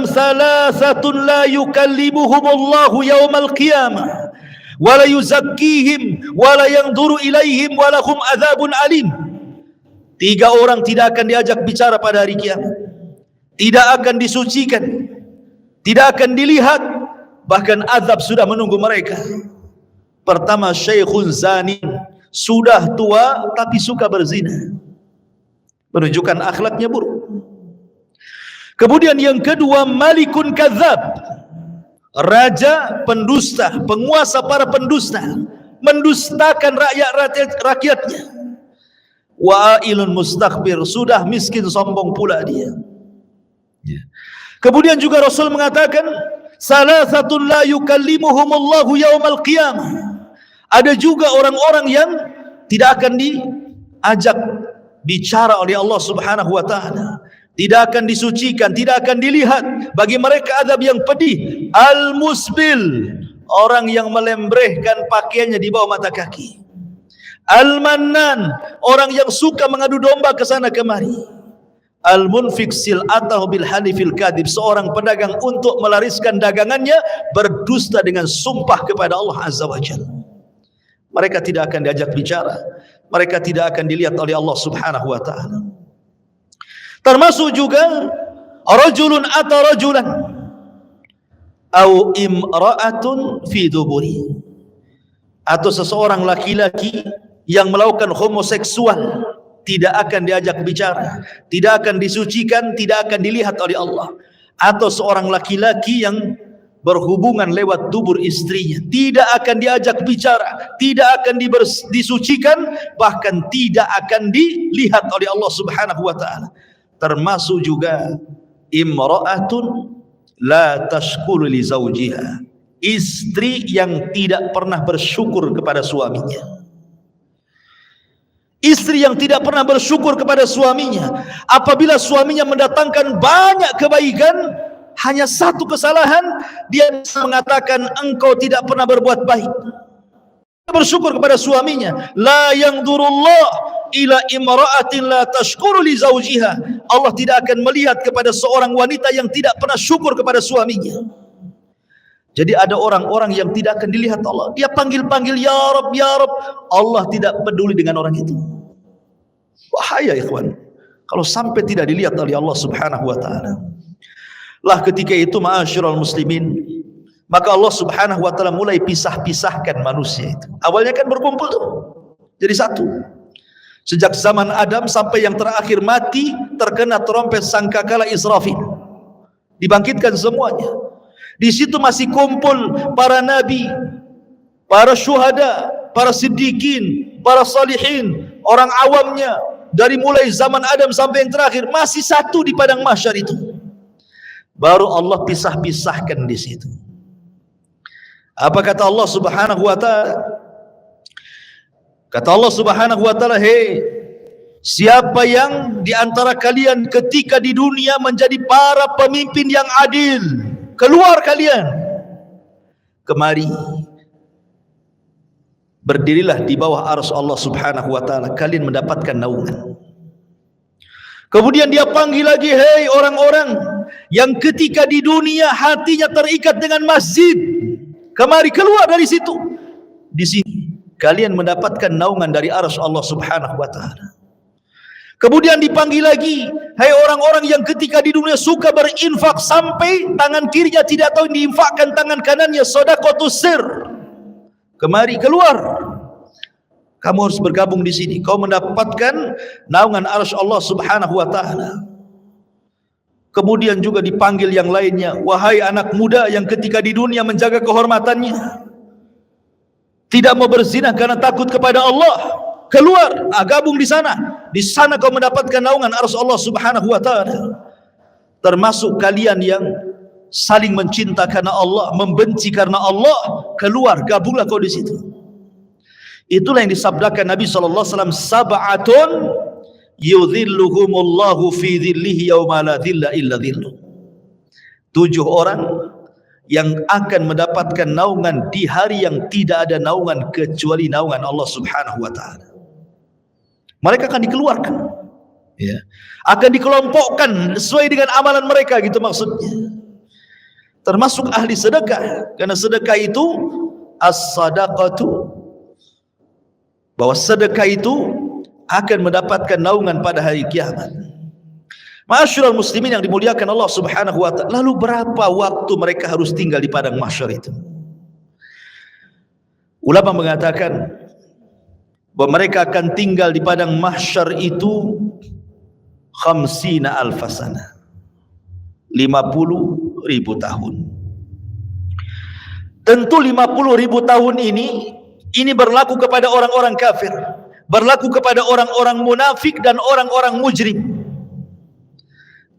salasatun la yukallimuhumullahu yawmal qiyamah wa la yuzakkihim wa la yanzuru ilaihim wa lahum adzabun alim. 3 orang tidak akan diajak bicara pada hari kiamat, tidak akan disucikan, tidak akan dilihat, bahkan azab sudah menunggu mereka. Pertama, syekhun zani, sudah tua tapi suka berzina, menunjukkan akhlaknya buruk. Kemudian yang kedua, malikun kadzab, raja pendusta, penguasa para pendusta, mendustakan rakyatnya. Wa'ilun mustakbir, sudah miskin sombong pula dia. Kemudian juga Rasul mengatakan, salasatun la yukallimuhumullahu yaumal qiyamah. Ada juga orang-orang yang tidak akan diajak bicara oleh Allah Subhanahu wa taala, tidak akan disucikan, tidak akan dilihat. Bagi mereka azab yang pedih. Al-musbil, orang yang melembrehkan pakaiannya di bawah mata kaki. Al-mannan, orang yang suka mengadu domba ke sana kemari. Al-munfik sil'atahu bil halifil kadhib, seorang pedagang untuk melariskan dagangannya berdusta dengan sumpah kepada Allah Azza wa Jalla. Mereka tidak akan diajak bicara, mereka tidak akan dilihat oleh Allah Subhanahu wa taala. Termasuk juga rajulun ata rajulan au imra'atun fi duburi, atau seseorang laki-laki yang melakukan homoseksual, tidak akan diajak bicara, tidak akan disucikan, tidak akan dilihat oleh Allah. Atau seorang laki-laki yang berhubungan lewat dubur istrinya, tidak akan diajak bicara, tidak akan disucikan, bahkan tidak akan dilihat oleh Allah Subhanahu wa taala. Termasuk juga imra'atun la tashkuru li zawjiha, istri yang tidak pernah bersyukur kepada suaminya. Istri yang tidak pernah bersyukur kepada suaminya. Apabila suaminya mendatangkan banyak kebaikan, hanya satu kesalahan, dia bisa mengatakan engkau tidak pernah berbuat baik. Bersyukur kepada suaminya. La yanzurullah ila imra'atin la tashkuru li zawjiha. Allah tidak akan melihat kepada seorang wanita yang tidak pernah syukur kepada suaminya. Jadi ada orang-orang yang tidak akan dilihat Allah. Dia panggil-panggil ya Rabb, ya Rabb. Allah tidak peduli dengan orang itu. Bahaya ikhwan, kalau sampai tidak dilihat oleh Allah Subhanahu wa taala. Lah ketika itu ma'asyiral muslimin, maka Allah Subhanahu wa taala mulai pisah-pisahkan manusia itu. Awalnya kan berkumpul tuh, jadi satu. Sejak zaman Adam sampai yang terakhir mati terkena trompet sangkakala Israfil. Dibangkitkan semuanya. Di situ masih kumpul para nabi, para syuhada, para siddiqin, para salihin, orang awamnya. Dari mulai zaman Adam sampai yang terakhir masih satu di padang mahsyar itu. Baru Allah pisah-pisahkan di situ. Apa kata Allah Subhanahu wa taala? Kata Allah Subhanahu wa taala, "Hei, siapa yang di antara kalian ketika di dunia menjadi para pemimpin yang adil, keluar kalian. Kemari. Berdirilah di bawah arsy Allah Subhanahu wa taala, kalian mendapatkan naungan." Kemudian dia panggil lagi, "Hei orang-orang yang ketika di dunia hatinya terikat dengan masjid, kemari keluar dari situ. Di sini kalian mendapatkan naungan dari arsy Allah Subhanahu wa taala." Kemudian dipanggil lagi, "Hai orang-orang yang ketika di dunia suka berinfak sampai tangan kirinya tidak tahu diinfakkan tangan kanannya, shadaqatus sir. Kemari keluar. Kamu harus bergabung di sini. Kau mendapatkan naungan arsy Allah Subhanahu wa taala." Kemudian juga dipanggil yang lainnya, "Wahai anak muda yang ketika di dunia menjaga kehormatannya, tidak mau berzina karena takut kepada Allah, keluar, gabung di sana. Di sana kau mendapatkan naungan arsy Allah Subhanahu wa taala." Termasuk kalian yang saling mencinta karena Allah, membenci karena Allah, keluar, gabunglah kau di situ. Itulah yang disabdakan Nabi sallallahu alaihi wasallam, "Sab'atun yudhilluhumullahu fi dhillihi yauma la dhilla illa dhilluh." 7 orang yang akan mendapatkan naungan di hari yang tidak ada naungan kecuali naungan Allah Subhanahu wa taala. Mereka akan dikeluarkan, ya, akan dikelompokkan sesuai dengan amalan mereka, gitu maksudnya. Termasuk ahli sedekah, karena sedekah itu as-sadaqatu, bahwa sedekah itu akan mendapatkan naungan pada hari kiamat. Ma'asyiral muslimin yang dimuliakan Allah Subhanahu wa taala, lalu berapa waktu mereka harus tinggal di padang mahsyar itu? Ulama mengatakan bahwa mereka akan tinggal di padang mahsyar itu 50 alfasana, 50.000 tahun. Tentu 50.000 tahun ini berlaku kepada orang-orang kafir, berlaku kepada orang-orang munafik dan orang-orang mujrim.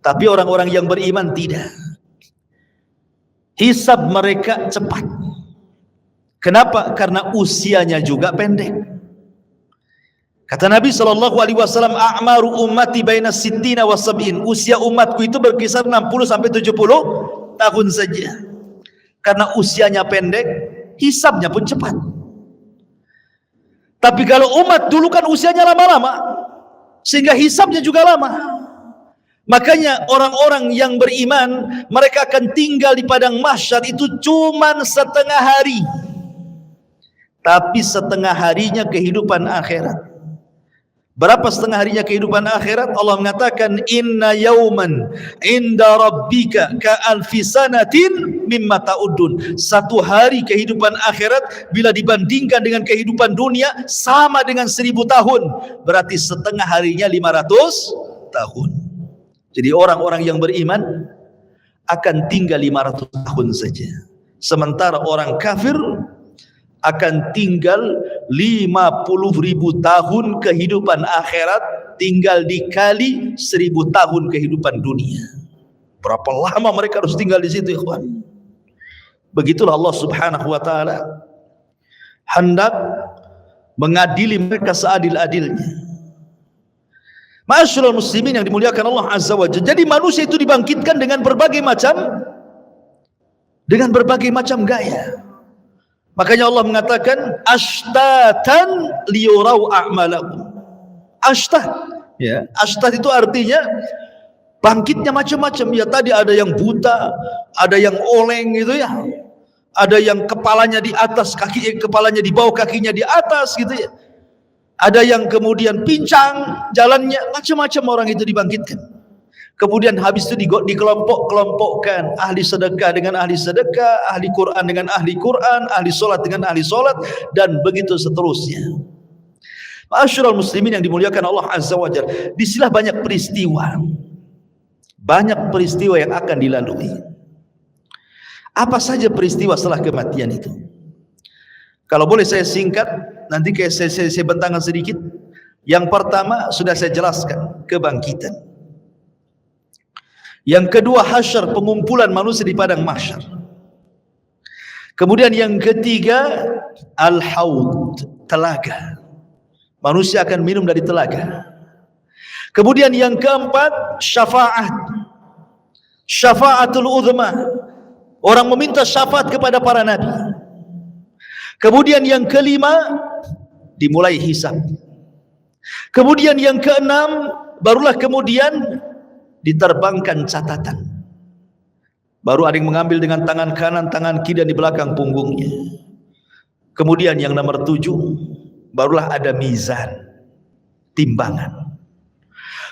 Tapi orang-orang yang beriman tidak. Hisab mereka cepat. Kenapa? Karena usianya juga pendek. Kata Nabi SAW, "A'maru ummati baina sittina wa sab'in." Usia umatku itu berkisar 60 sampai 70 tahun saja. Karena usianya pendek, hisabnya pun cepat. Tapi kalau umat dulu kan usianya lama-lama, sehingga hisabnya juga lama. Makanya orang-orang yang beriman, mereka akan tinggal di padang mahsyar itu cuman setengah hari. Tapi setengah harinya kehidupan akhirat. Berapa setengah harinya kehidupan akhirat? Allah mengatakan, "Inna yauman inda rabbika ka alfi sanatin mimma ta'udun." Satu hari kehidupan akhirat bila dibandingkan dengan kehidupan dunia sama dengan 1000 tahun. Berarti setengah harinya 500 tahun. Jadi orang-orang yang beriman akan tinggal 500 tahun saja. Sementara orang kafir akan tinggal 50.000 tahun kehidupan akhirat, tinggal dikali 1000 tahun kehidupan dunia. Berapa lama mereka harus tinggal di situ, ikhwan? Begitulah Allah Subhanahu wa taala hendak mengadili mereka seadil-adilnya. Ma'asyiral muslimin yang dimuliakan Allah Azza wa Jalla. Jadi manusia itu dibangkitkan dengan berbagai macam gaya. Makanya Allah mengatakan ashtatan liyurau a'malakum. Ashtat, ya. Ashtat itu artinya bangkitnya macam-macam. Ya, tadi ada yang buta, ada yang oleng gitu ya. Ada yang kepalanya di atas, kepalanya di bawah, kakinya di atas gitu ya. Ada yang kemudian pincang jalannya, macam-macam orang itu dibangkitkan. Kemudian habis itu dikelompok-kelompokkan, ahli sedekah dengan ahli sedekah, ahli Quran dengan ahli Quran, ahli solat dengan ahli solat, dan begitu seterusnya. Ma'asyiral muslimin yang dimuliakan Allah Azza wa Jalla, disinilah banyak peristiwa. Banyak peristiwa yang akan dilalui. Apa saja peristiwa setelah kematian itu? Kalau boleh saya singkat, nanti saya bentangkan sedikit. Yang pertama sudah saya jelaskan, kebangkitan. Yang kedua, hasyar, pengumpulan manusia di padang mahsyar. Kemudian yang ketiga, al-haud, telaga. Manusia akan minum dari telaga. Kemudian yang keempat, syafaat. Syafaatul uzma. Orang meminta syafaat kepada para nabi. Kemudian yang kelima, dimulai hisab. Kemudian yang keenam, barulah kemudian diterbangkan catatan. Baru ada yang mengambil dengan tangan kanan, tangan kiri dan di belakang punggungnya. Kemudian yang nomor 7, barulah ada mizan, timbangan.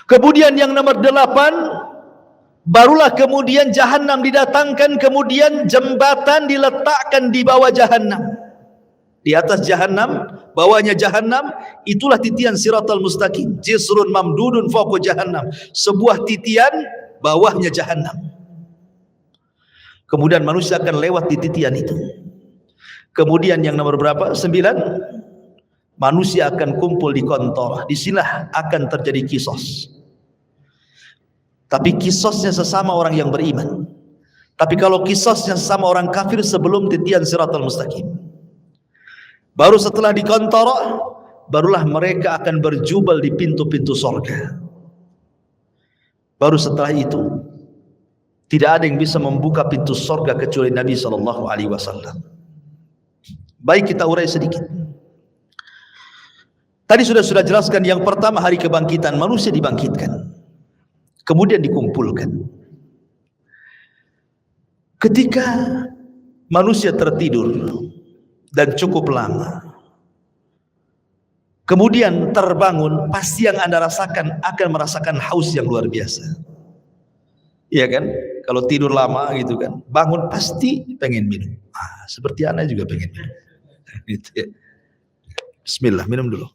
Kemudian yang nomor 8, barulah kemudian jahanam didatangkan, kemudian jembatan diletakkan di bawah jahanam. Di atas jahanam, bawahnya jahanam, itulah titian siratal mustaqim. Jisrun mamdudun fawqa jahannam. Sebuah titian, bawahnya jahanam. Kemudian manusia akan lewat di titian itu. Kemudian yang nomor berapa? 9. Manusia akan kumpul di kontor. Disinilah akan terjadi kisos. Tapi kisosnya sesama orang yang beriman. Tapi kalau kisosnya sesama orang kafir sebelum titian siratal mustaqim. Baru setelah di kontor, barulah mereka akan berjubel di pintu-pintu sorga. Baru setelah itu, tidak ada yang bisa membuka pintu sorga kecuali Nabi SAW. Baik, kita urai sedikit. Tadi sudah jelaskan, yang pertama hari kebangkitan, manusia dibangkitkan, kemudian dikumpulkan. Ketika manusia tertidur dan cukup lama, kemudian terbangun, pasti yang Anda rasakan akan merasakan haus yang luar biasa. Iya kan? Kalau tidur lama gitu kan, bangun pasti pengen minum. Seperti Anda juga pengen minum. Gitu ya. Bismillah, minum dulu.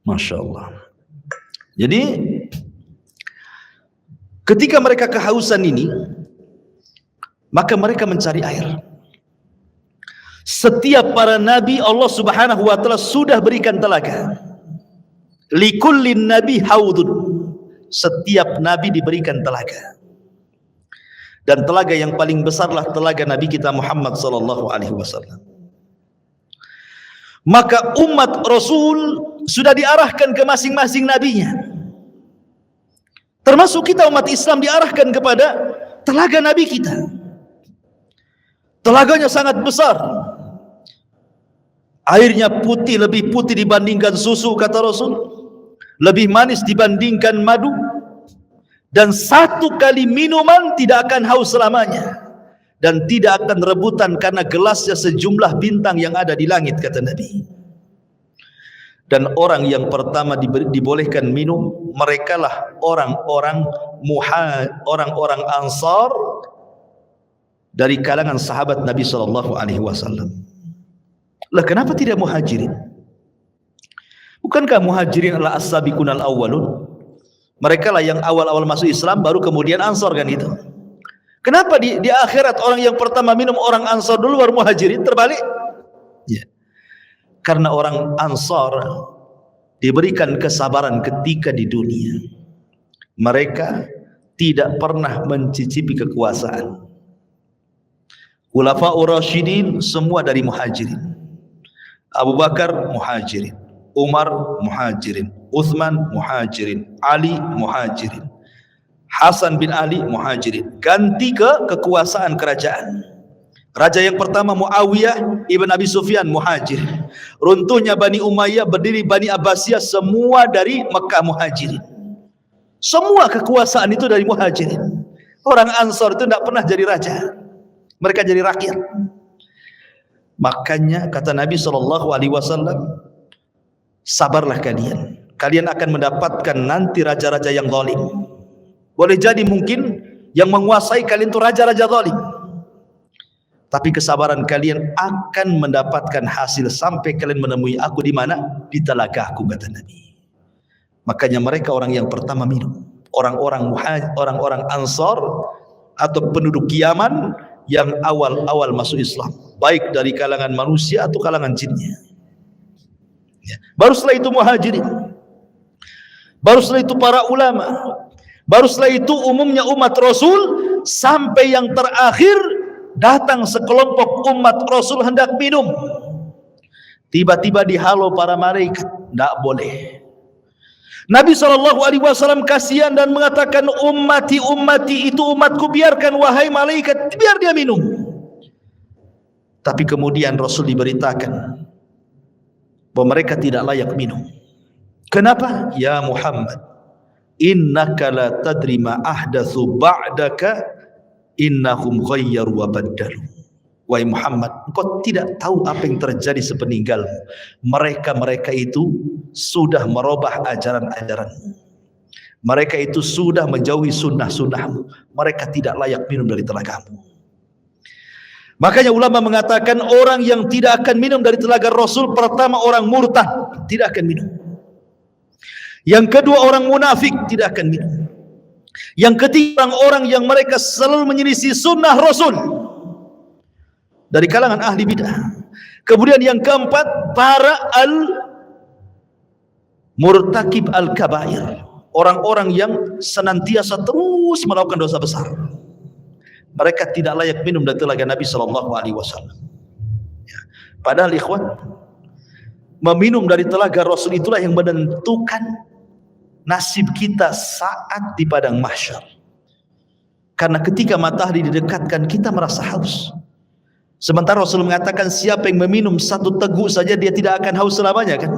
Masya Allah. Jadi ketika mereka kehausan ini, maka mereka mencari air. Setiap para nabi Allah Subhanahu wa taala sudah berikan telaga. Likullin nabi haudun. Setiap nabi diberikan telaga. Dan telaga yang paling besarlah telaga Nabi kita Muhammad sallallahu alaihi wasallam. Maka umat Rasul sudah diarahkan ke masing-masing nabinya. Termasuk kita umat Islam diarahkan kepada telaga nabi kita. Telaganya sangat besar. Airnya putih, lebih putih dibandingkan susu, kata Rasul. Lebih manis dibandingkan madu. Dan satu kali minuman tidak akan haus selamanya. Dan tidak akan rebutan karena gelasnya sejumlah bintang yang ada di langit, kata Nabi. Dan orang yang pertama dibolehkan minum, merekalah orang-orang Ansar dari kalangan sahabat Nabi SAW. Lah kenapa tidak muhajirin? Bukankah muhajirin adalah as-sabiqunal awwalun? Mereka lah yang awal-awal masuk Islam, baru kemudian Ansar kan gitu. Kenapa di akhirat orang yang pertama minum orang Ansar dulu baru muhajirin, terbalik? Ya. Karena orang Ansar diberikan kesabaran ketika di dunia. Mereka tidak pernah mencicipi kekuasaan. Khulafaur Rasyidin semua dari muhajirin. Abu Bakar muhajirin, Umar muhajirin, Uthman muhajirin, Ali muhajirin, Hasan bin Ali muhajirin. Ganti ke kekuasaan kerajaan. Raja yang pertama Muawiyah ibn Abi Sufyan muhajirin. Runtuhnya Bani Umayyah, berdiri Bani Abbasiyah, semua dari Mekah muhajirin. Semua kekuasaan itu dari muhajirin. Orang Ansar itu tidak pernah jadi raja. Mereka jadi rakyat. Makanya kata Nabi SAW, sabarlah kalian. Kalian akan mendapatkan nanti raja-raja yang zalim. Boleh jadi mungkin yang menguasai kalian itu raja-raja zalim. Tapi kesabaran kalian akan mendapatkan hasil sampai kalian menemui aku di mana? Di telagaku, kata Nabi. Makanya mereka orang yang pertama minum. Orang-orang Ansar atau penduduk Yaman yang awal-awal masuk Islam, baik dari kalangan manusia atau kalangan jinnya. Ya. Baru setelah itu Muhajirin. Baru setelah itu para ulama. Baru setelah itu umumnya umat Rasul, sampai yang terakhir datang sekelompok umat Rasul hendak minum. Tiba-tiba dihalau para malaikat, tidak boleh. Nabi SAW kasihan dan mengatakan, ummati itu umatku, biarkan wahai malaikat, biar dia minum. Tapi kemudian Rasul diberitakan bahwa mereka tidak layak minum. Kenapa? Ya Muhammad, innaka la tadri ma ahdatsu ba'daka innahum ghayyaru wa baddalu. Wahai Muhammad, engkau tidak tahu apa yang terjadi sepeninggalmu. Mereka itu sudah merubah ajaran-ajaranmu. Mereka itu sudah menjauhi sunnah-sunnahmu. Mereka tidak layak minum dari telagamu. Makanya ulama mengatakan orang yang tidak akan minum dari telaga Rasul, pertama orang murtad, tidak akan minum. Yang kedua orang munafik, tidak akan minum. Yang ketiga orang yang mereka selalu menyelisih sunnah Rasul dari kalangan ahli bidah. Kemudian yang keempat para murtakib al-kabair, orang-orang yang senantiasa terus melakukan dosa besar. Mereka tidak layak minum dari telaga Nabi SAW. Ya. Padahal ikhwan, meminum dari telaga Rasul itulah yang menentukan nasib kita saat di padang mahsyar. Karena ketika matahari didekatkan, kita merasa haus. Sementara Rasul mengatakan siapa yang meminum satu teguk saja dia tidak akan haus selamanya, kan?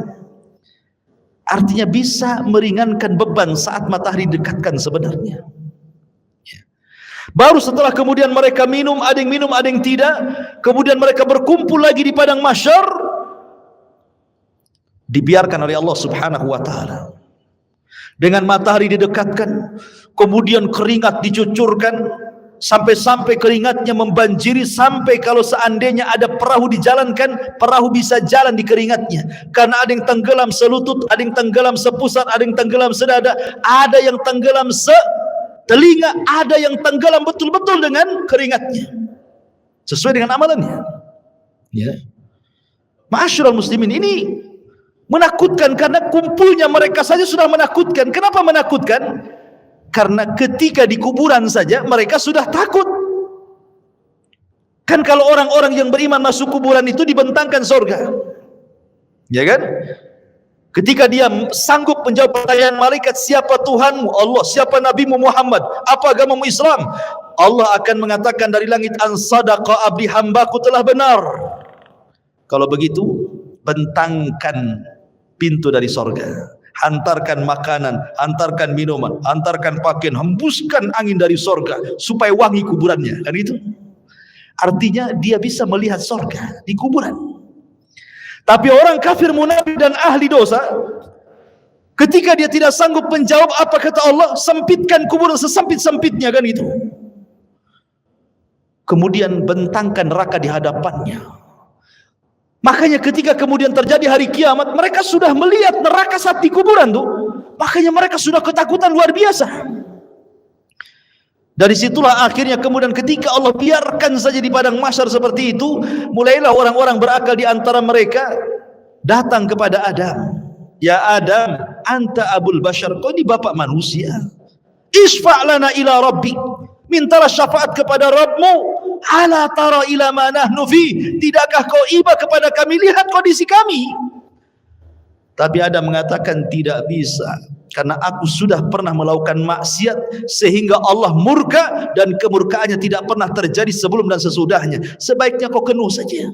Artinya bisa meringankan beban saat matahari didekatkan sebenarnya. Baru setelah kemudian mereka minum, ada yang tidak. Kemudian mereka berkumpul lagi di padang mahsyar, dibiarkan oleh Allah Subhanahu wa taala. Dengan matahari didekatkan, kemudian keringat dicucurkan, sampai-sampai keringatnya membanjiri, sampai kalau seandainya ada perahu dijalankan, perahu bisa jalan di keringatnya. Karena ada yang tenggelam selutut, ada yang tenggelam sepusat, ada yang tenggelam sedada, ada yang tenggelam telinga, ada yang tenggelam betul-betul dengan keringatnya sesuai dengan amalannya. Ya. Ma'asyiral muslimin, ini menakutkan karena kumpulnya mereka saja sudah menakutkan. Kenapa menakutkan? Karena ketika di kuburan saja mereka sudah takut. Kan kalau orang-orang yang beriman masuk kuburan itu dibentangkan surga, ya kan? Ketika dia sanggup menjawab pertanyaan malaikat, siapa Tuhanmu? Allah. Siapa Nabimu Muhammad? Apa agamamu? Islam. Allah akan mengatakan dari langit, an sadaqa abdi, hambaku telah benar. Kalau begitu, bentangkan pintu dari sorga, hantarkan makanan, hantarkan minuman, hantarkan pakaian, hembuskan angin dari sorga supaya wangi kuburannya. Kan itu artinya dia bisa melihat sorga di kuburan. Tapi orang kafir, munafik dan ahli dosa, ketika dia tidak sanggup menjawab apa kata Allah, sempitkan kuburan sesempit-sempitnya, kan itu. Kemudian bentangkan neraka di hadapannya. Makanya ketika kemudian terjadi hari kiamat, mereka sudah melihat neraka saat di kuburan tuh. Makanya mereka sudah ketakutan luar biasa. Dari situlah akhirnya kemudian ketika Allah biarkan saja di padang mahsyar seperti itu, mulailah orang-orang berakal di antara mereka datang kepada Adam. Ya Adam, anta abul bashar, kau ini bapak manusia. Isfa' lana ila rabbik, mintalah syafaat kepada Rabbmu. Ala tara ila ma nahnu fi, tidakkah kau iba kepada kami, lihat kondisi kami. Tapi Adam mengatakan tidak bisa, karena aku sudah pernah melakukan maksiat sehingga Allah murka, dan kemurkaannya tidak pernah terjadi sebelum dan sesudahnya. Sebaiknya kau kenuh saja,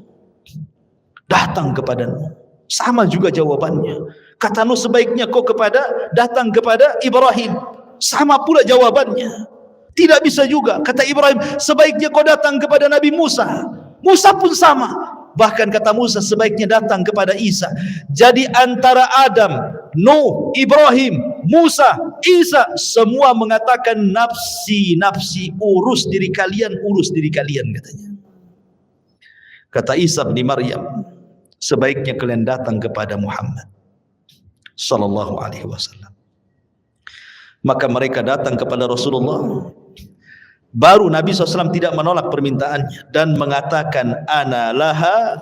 datang kepadamu. Sama juga jawabannya. Kata Nuh, sebaiknya kau datang kepada Ibrahim. Sama pula jawabannya. Tidak bisa juga. Kata Ibrahim, sebaiknya kau datang kepada Nabi Musa. Musa pun sama. Bahkan kata Musa, sebaiknya datang kepada Isa. Jadi antara Adam, Nuh, Ibrahim, Musa, Isa, semua mengatakan nafsi, nafsi, urus diri kalian, katanya. Kata Isa bin Maryam, sebaiknya kalian datang kepada Muhammad sallallahu alaihi wasallam. Maka mereka datang kepada Rasulullah. Baru Nabi SAW tidak menolak permintaannya dan mengatakan ana laha,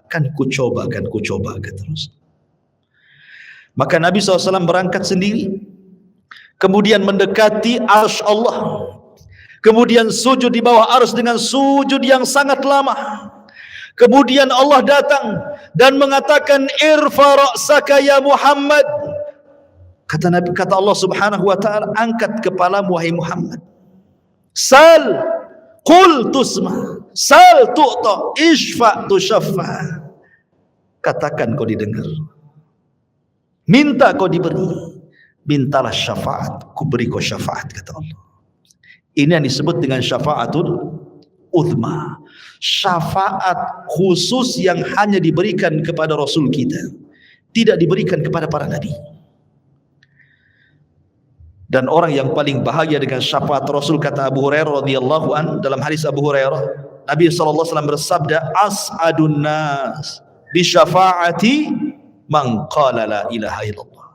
kan ku coba terus. Maka Nabi SAW berangkat sendiri, kemudian mendekati arsy Allah, kemudian sujud di bawah arsy dengan sujud yang sangat lama. Kemudian Allah datang dan mengatakan irfa ra'saka ya Muhammad. Kata Allah Subhanahu wa taala, angkat kepalamu wahai Muhammad. Sal qul tusma, sal tu'ta, ishfa tushaffa. Katakan kau didengar, minta kau diberi, mintalah syafaat, ku beri kau syafaat, kata Allah. Ini yang disebut dengan syafaatul uzma, syafaat khusus yang hanya diberikan kepada Rasul kita, tidak diberikan kepada para nabi. Dan orang yang paling bahagia dengan syafaat Rasul, kata Abu Hurairah radhiyallahu an, dalam hadis Abu Hurairah, Nabi sallallahu alaihi wasallam bersabda, as'adun nas bi syafaati man qala la ilaha illallah.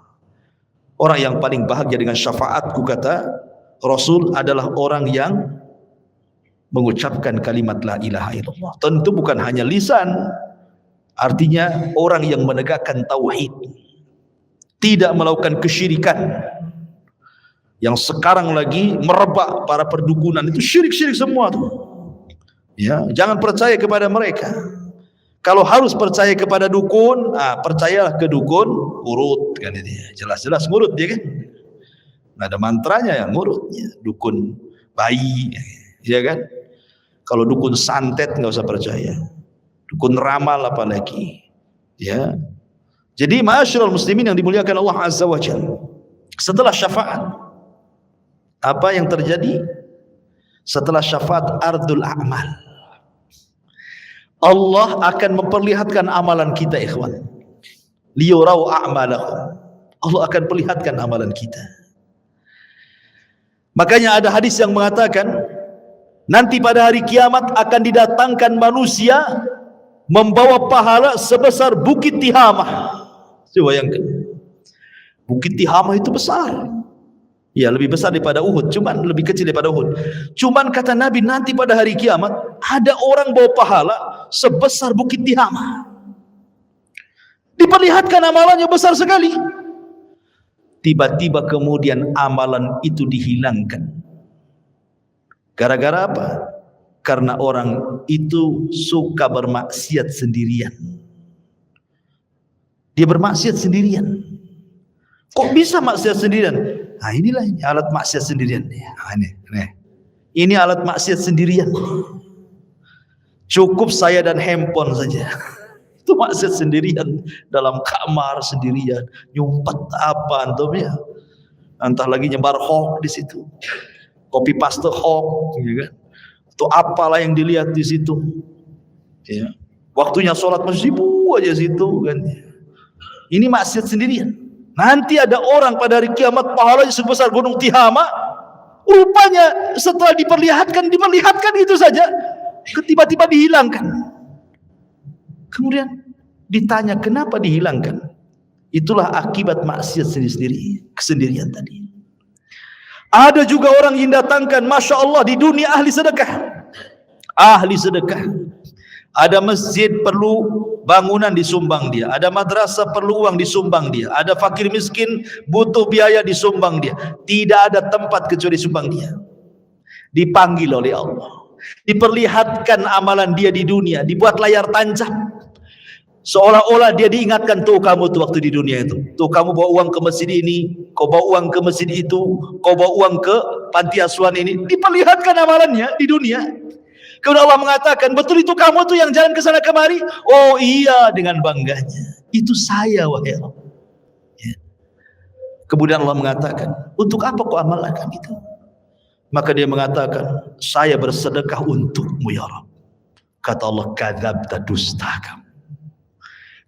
Orang yang paling bahagia dengan syafaatku, kata Rasul, adalah orang yang mengucapkan kalimat la ilaha illallah. Tentu bukan hanya lisan, artinya orang yang menegakkan tauhid, tidak melakukan kesyirikan. Yang sekarang lagi merebak para perdukunan itu syirik-syirik semua tuh. Ya, jangan percaya kepada mereka. Kalau harus percaya kepada dukun, percayalah ke dukun urut, kan ini. Jelas-jelas ngurut dia kan. Nggak ada mantranya yang ngurutnya. Dukun bayi, ya kan. Kalau dukun santet nggak usah percaya. Dukun ramal apalagi. Ya. Jadi ma'asyiral muslimin yang dimuliakan Allah Azza wa Jalla. Setelah syafaat, apa yang terjadi? Setelah syafaat ardul a'mal, Allah akan memperlihatkan amalan kita, ikhwan. Liyurau a'malahum. Allah akan perlihatkan amalan kita. Makanya ada hadis yang mengatakan nanti pada hari kiamat akan didatangkan manusia membawa pahala sebesar Bukit Tihamah. Coba bayangkan, Bukit Tihamah itu besar. Ya, lebih besar daripada Uhud, cuman lebih kecil daripada Uhud. Cuman kata Nabi, nanti pada hari kiamat ada orang bawa pahala sebesar Bukit Tihamah. Diperlihatkan amalannya besar sekali. Tiba-tiba kemudian amalan itu dihilangkan. Gara-gara apa? Karena orang itu suka bermaksiat sendirian. Dia bermaksiat sendirian. Kok bisa maksiat sendirian? Nah, inilah ini alat maksiat sendirian. Ini alat maksiat sendirian. Cukup saya dan handphone saja. Itu maksiat sendirian, dalam kamar sendirian, nyumpet apa antum ya. Entah lagi nyebar hoax di situ. Copy paste hoax, ya kan? Atau apalah yang dilihat di situ. Ya. Waktunya sholat masih sibuk aja situ kan. Ini maksiat sendirian. Nanti ada orang pada hari kiamat pahalanya sebesar gunung Tihamah. Rupanya setelah diperlihatkan itu saja, tiba-tiba dihilangkan. Kemudian ditanya kenapa dihilangkan? Itulah akibat maksiat sendiri, kesendirian tadi. Ada juga orang yang datangkan, masya Allah, di dunia ahli sedekah. Ahli sedekah. Ada masjid perlu bangunan disumbang dia, ada madrasah perlu uang disumbang dia, ada fakir miskin butuh biaya disumbang dia. Tidak ada tempat kecuali sumbang dia. Dipanggil oleh Allah, diperlihatkan amalan dia di dunia, dibuat layar tancap, seolah-olah dia diingatkan, tuh kamu tuh waktu di dunia itu, tuh kamu bawa uang ke masjid ini, kau bawa uang ke masjid itu, kau bawa uang ke panti asuhan ini. Diperlihatkan amalannya di dunia. Kemudian Allah mengatakan, betul itu kamu tuh yang jalan ke sana kemari? Oh iya, dengan bangganya. Itu saya, wahai Allah. Ya. Kemudian Allah mengatakan, untuk apa kau amalkan itu? Maka dia mengatakan, saya bersedekah untukmu ya Rabb. Kata Allah, kadzabta, dusta kamu.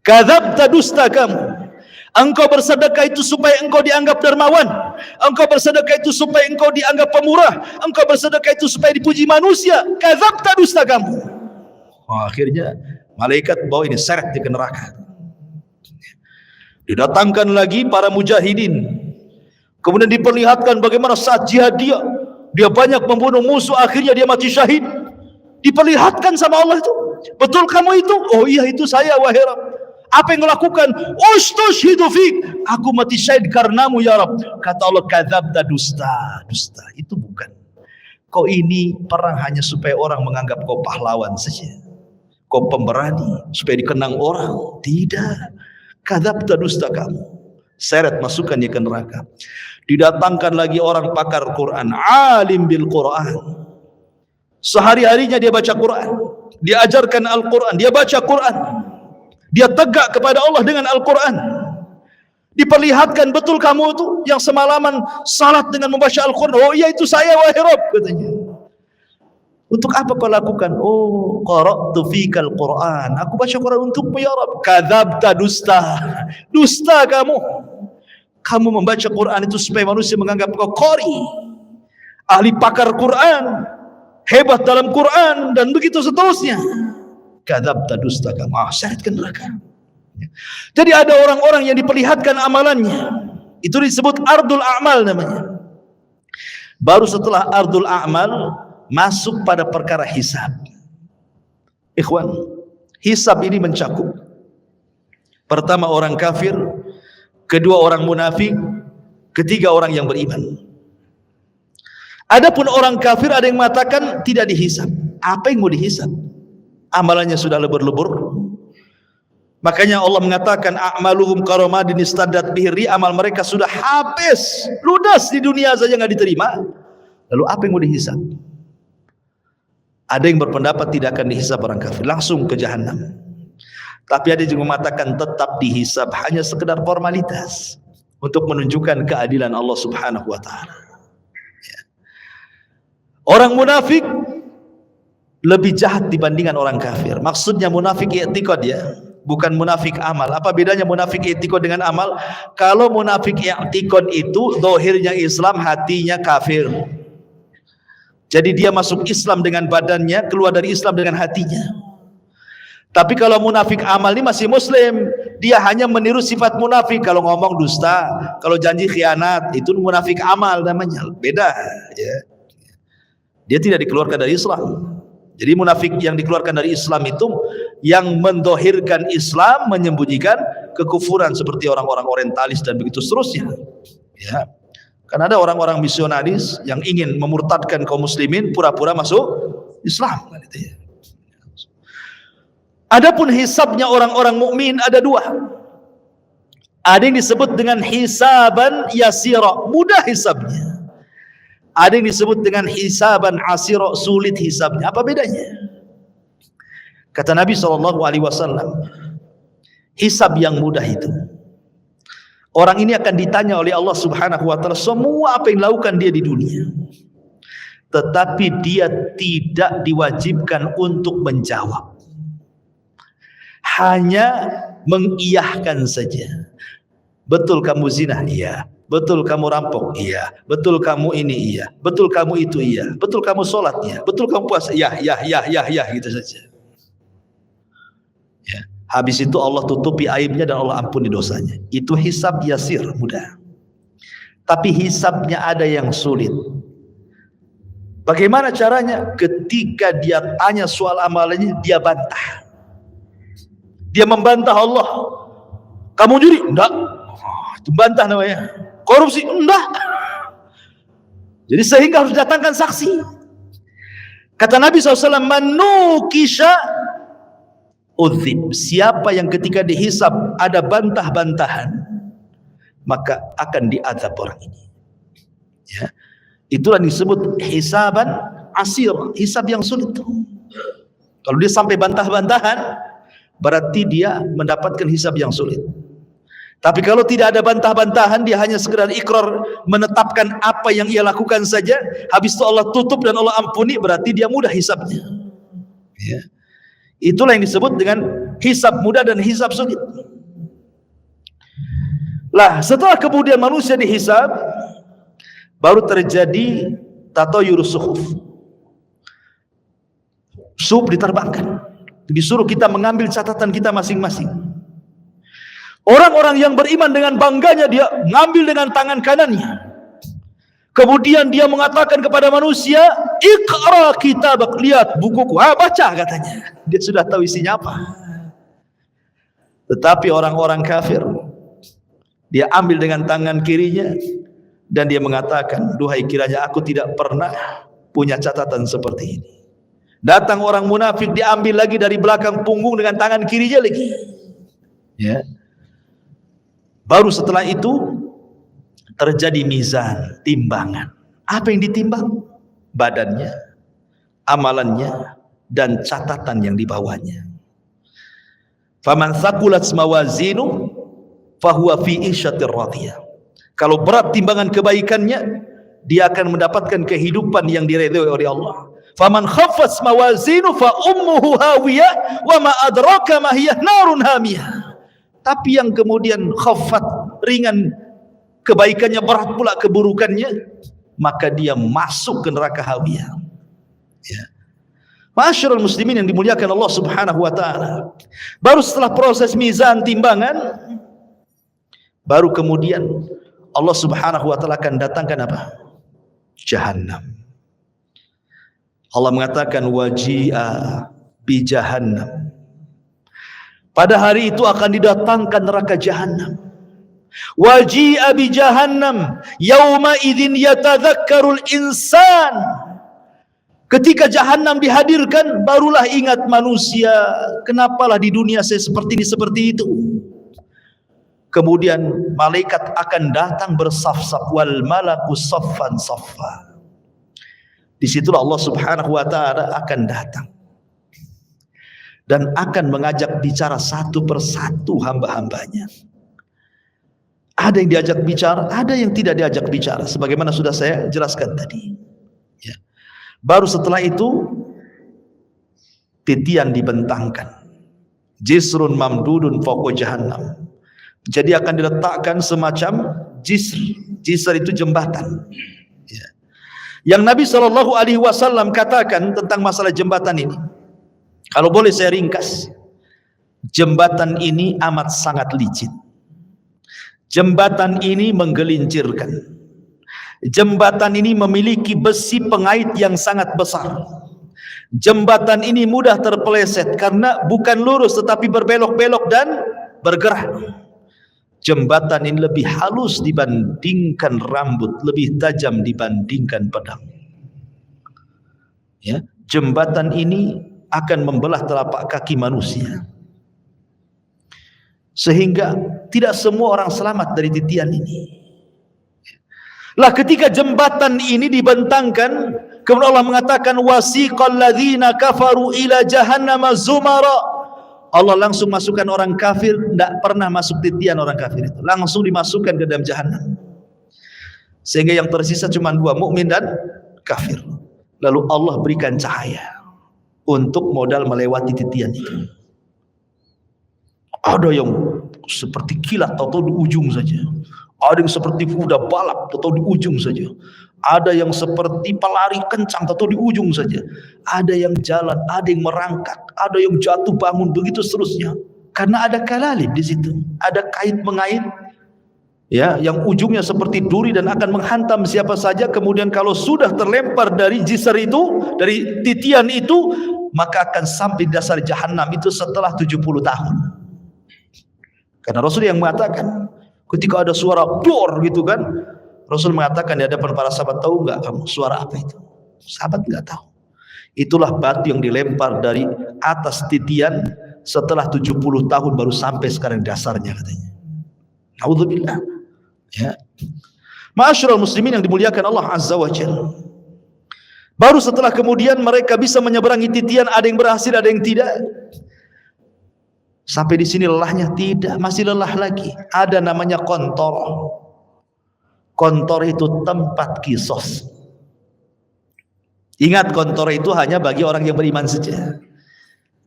Kadzabta, dusta kamu. Engkau bersedekah itu supaya engkau dianggap dermawan. Engkau bersedekah itu supaya engkau dianggap pemurah. Engkau bersedekah itu supaya dipuji manusia. Kadzabta, dusta kamu. Akhirnya malaikat bawa ini seret dia ke neraka. Didatangkan lagi para mujahidin, kemudian diperlihatkan bagaimana saat jihad dia banyak membunuh musuh, akhirnya dia mati syahid. Diperlihatkan sama Allah itu, betul kamu itu? Oh iya, itu saya wahai Rabb. Apa yang melakukan? Ustushhidu fik, aku mati syahid karenamu ya Rabb. Kata Allah, kadzabta, dusta. Itu bukan. Kau ini perang hanya supaya orang menganggap kau pahlawan saja, kau pemberani, supaya dikenang orang. Tidak. Kadzabta, dusta kamu. Seret, masukkan dia ke neraka. Didatangkan lagi orang pakar Quran, alim bil Quran. Sehari-harinya dia baca Quran, dia ajarkan Al-Quran, dia baca Quran, dia tegak kepada Allah dengan Al-Quran. Diperlihatkan, betul kamu itu yang semalaman salat dengan membaca Al-Quran? Oh iya, itu saya wahai Rabb, katanya. Untuk apa kau lakukan? Oh, qara'tu fikal Quran, aku baca Quran untukmu ya Rabb. Kadzabta, dusta kamu. Kamu membaca Quran itu supaya manusia menganggap kau qari, ahli pakar Quran, hebat dalam Quran, dan begitu seterusnya. Kadzabta, dusta kamu. Seret ke neraka. Jadi ada orang-orang yang diperlihatkan amalannya, itu disebut ardul a'mal namanya. Baru setelah ardul a'mal masuk pada perkara hisab. Ikhwan, hisab ini mencakup pertama orang kafir, kedua orang munafik, ketiga orang yang beriman. Adapun orang kafir ada yang mengatakan tidak dihisab. Apa yang mau dihisab? Amalannya sudah lebur-lebur. Makanya Allah mengatakan a'maluhum karamadin istaddat bihi, amal mereka sudah habis, ludas di dunia saja nggak diterima. Lalu apa yang mau dihisab? Ada yang berpendapat tidak akan dihisab orang kafir, langsung ke jahanam. Tapi ada juga mengatakan tetap dihisab, hanya sekedar formalitas untuk menunjukkan keadilan Allah Subhanahu wa taala. Ya. Orang munafik lebih jahat dibandingkan orang kafir. Maksudnya munafik i'tiqad ya, bukan munafik amal. Apa bedanya munafik i'tiqad dengan amal? Kalau munafik i'tiqad itu zahirnya Islam, hatinya kafir. Jadi dia masuk Islam dengan badannya, keluar dari Islam dengan hatinya. Tapi kalau munafik amal ini masih muslim, dia hanya meniru sifat munafik. Kalau ngomong dusta, kalau janji khianat, itu munafik amal namanya. Beda ya. Dia tidak dikeluarkan dari Islam. Jadi munafik yang dikeluarkan dari Islam itu yang mendohirkan Islam, menyembunyikan kekufuran seperti orang-orang orientalis dan begitu seterusnya. Ya. Karena ada orang-orang misionaris yang ingin memurtadkan kaum muslimin, pura-pura masuk Islam. Adapun hisabnya orang-orang mukmin ada dua. Ada yang disebut dengan hisaban yasira, mudah hisabnya. Ada yang disebut dengan hisaban asira, sulit hisabnya. Apa bedanya? Kata Nabi SAW, hisab yang mudah itu, orang ini akan ditanya oleh Allah Subhanahu wa taala semua apa yang dilakukan dia di dunia. Tetapi dia tidak diwajibkan untuk menjawab. Hanya mengiyahkan saja. Betul kamu zina? Iya. Betul kamu rampok? Iya. Betul kamu ini? Iya. Betul kamu itu? Iya. Betul kamu sholat? Iya. Betul kamu puasa? Ya, gitu saja. Ya. Habis itu Allah tutupi aibnya dan Allah ampuni dosanya. Itu hisab yasir, mudah. Tapi hisabnya ada yang sulit. Bagaimana caranya? Ketika dia tanya soal amalannya, dia bantah. Dia membantah Allah. Kamu judi? Enggak. Itu bantah namanya. Korupsi? Enggak. Jadi sehingga harus datangkan saksi. Kata Nabi SAW, manukisha udzib. Siapa yang ketika dihisab ada bantah-bantahan, maka akan diazab orang ini. Ya. Itulah disebut hisaban asir, hisab yang sulit. Kalau dia sampai bantah-bantahan, berarti dia mendapatkan hisab yang sulit. Tapi kalau tidak ada bantah-bantahan, dia hanya sekedar ikrar, menetapkan apa yang ia lakukan saja, habis itu Allah tutup dan Allah ampuni, berarti dia mudah hisabnya. Ya. Itulah yang disebut dengan hisab mudah dan hisab sulit. Lah, setelah kemudian manusia dihisab, baru terjadi tatayurus suhuf. Suhuf diterbangkan. Disuruh kita mengambil catatan kita masing-masing. Orang-orang yang beriman dengan bangganya dia ngambil dengan tangan kanannya. Kemudian dia mengatakan kepada manusia, "Iqra kitabak, lihat bukuku." Baca katanya. Dia sudah tahu isinya apa. Tetapi orang-orang kafir, dia ambil dengan tangan kirinya dan dia mengatakan, "Duhai, kiranya aku tidak pernah punya catatan seperti ini." Datang orang munafik, diambil lagi dari belakang punggung dengan tangan kirinya lagi. Ya. Baru setelah itu terjadi mizan, timbangan. Apa yang ditimbang? Badannya, amalannya, dan catatan yang dibawanya. Faman thaqulat mawazinu fahuwa fi isyatir radiyah. Kalau berat timbangan kebaikannya, dia akan mendapatkan kehidupan yang diridhoi oleh Allah. Faman khaffat mawazinu fa ummuhu hawiyah wa ma adraka ma hiya narun hamiyah. Tapi yang kemudian khaffat, ringan kebaikannya, berat pula keburukannya, maka dia masuk ke neraka hawiyah. Ya. Ma'asyiral muslimin yang dimuliakan Allah Subhanahu wa taala. Baru setelah proses mizan, timbangan, baru kemudian Allah Subhanahu wa taala akan datangkan apa? Jahannam. Allah mengatakan waji'a bi jahannam. Pada hari itu akan didatangkan neraka Jahannam. Waji'a bi jahannam yauma idzin yatadzakkarul insan. Ketika Jahannam dihadirkan, barulah ingat manusia, kenapalah di dunia saya seperti ini, seperti itu. Kemudian malaikat akan datang bersaf-saf, wal malaku saffan saffa. Disitulah Allah Subhanahu wa taala akan datang dan akan mengajak bicara satu persatu hamba-hambanya. Ada yang diajak bicara, ada yang tidak diajak bicara, sebagaimana sudah saya jelaskan tadi. Ya. Baru setelah itu titian dibentangkan, jisrun mamdudun fawqa jahannam. Jadi akan diletakkan semacam jisr. Jisr itu jembatan. Ya. Yang Nabi SAW katakan tentang masalah jembatan ini, kalau boleh saya ringkas, jembatan ini amat sangat licin. Jembatan ini menggelincirkan. Jembatan ini memiliki besi pengait yang sangat besar. Jembatan ini mudah terpeleset karena bukan lurus tetapi berbelok-belok dan bergerak. Jembatan ini lebih halus dibandingkan rambut, lebih tajam dibandingkan pedang. Ya, jembatan ini akan membelah telapak kaki manusia, sehingga tidak semua orang selamat dari titian ini. Lah ketika jembatan ini dibentangkan, kemudian Allah mengatakan wasiqal ladzina kafaru ila jahannama zumara. Allah langsung masukkan orang kafir, tidak pernah masuk titian orang kafir itu, langsung dimasukkan ke dalam jahannam. Sehingga yang tersisa cuma dua, mukmin dan kafir. Lalu Allah berikan cahaya untuk modal melewati titian itu. Ada yang seperti kilat atau di ujung saja. Ada yang seperti kuda balap atau di ujung saja. Ada yang seperti pelari kencang atau di ujung saja. Ada yang jalan, ada yang merangkak, ada yang jatuh bangun, begitu seterusnya. Karena ada kalalib di situ, ada kait mengait, ya, yang ujungnya seperti duri dan akan menghantam siapa saja. Kemudian kalau sudah terlempar dari jisr itu, dari titian itu, maka akan sampai di dasar jahannam itu setelah 70 tahun. Karena Rasul yang mengatakan, ketika ada suara dor gitu kan, Rasul mengatakan di hadapan para sahabat, tahu nggak kamu suara apa itu? Sahabat nggak tahu. Itulah batu yang dilempar dari atas titian setelah 70 tahun baru sampai sekarang dasarnya katanya. Naudzubillah. Ya. Ma'asyiral muslimin yang dimuliakan Allah Azza wa Jalla. Baru setelah kemudian mereka bisa menyeberangi titian, ada yang berhasil, ada yang tidak. Sampai di sini lelahnya? Tidak, masih lelah lagi. Ada namanya kontor. Kontor itu tempat kisos. Ingat, kontor itu hanya bagi orang yang beriman saja.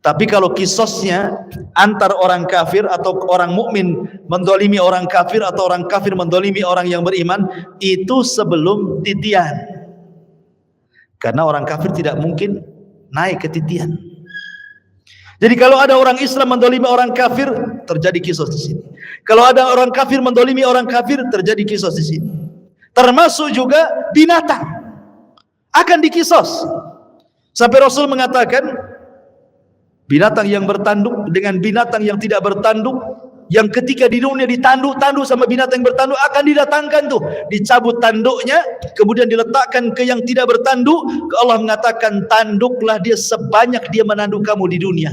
Tapi kalau kisosnya antar orang kafir atau orang mukmin mendolimi orang kafir atau orang kafir mendolimi orang yang beriman, itu sebelum titian. Karena orang kafir tidak mungkin naik ke titian. Jadi kalau ada orang Islam mendolimi orang kafir, terjadi kisos di sini. Kalau ada orang kafir mendolimi orang kafir, terjadi kisos di sini. Termasuk juga binatang akan dikisos. Sampai Rasul mengatakan, binatang yang bertanduk dengan binatang yang tidak bertanduk, yang ketika di dunia ditanduk-tanduk sama binatang yang bertanduk, akan didatangkan tuh, dicabut tanduknya, kemudian diletakkan ke yang tidak bertanduk. Allah mengatakan, tanduklah dia sebanyak dia menanduk kamu di dunia.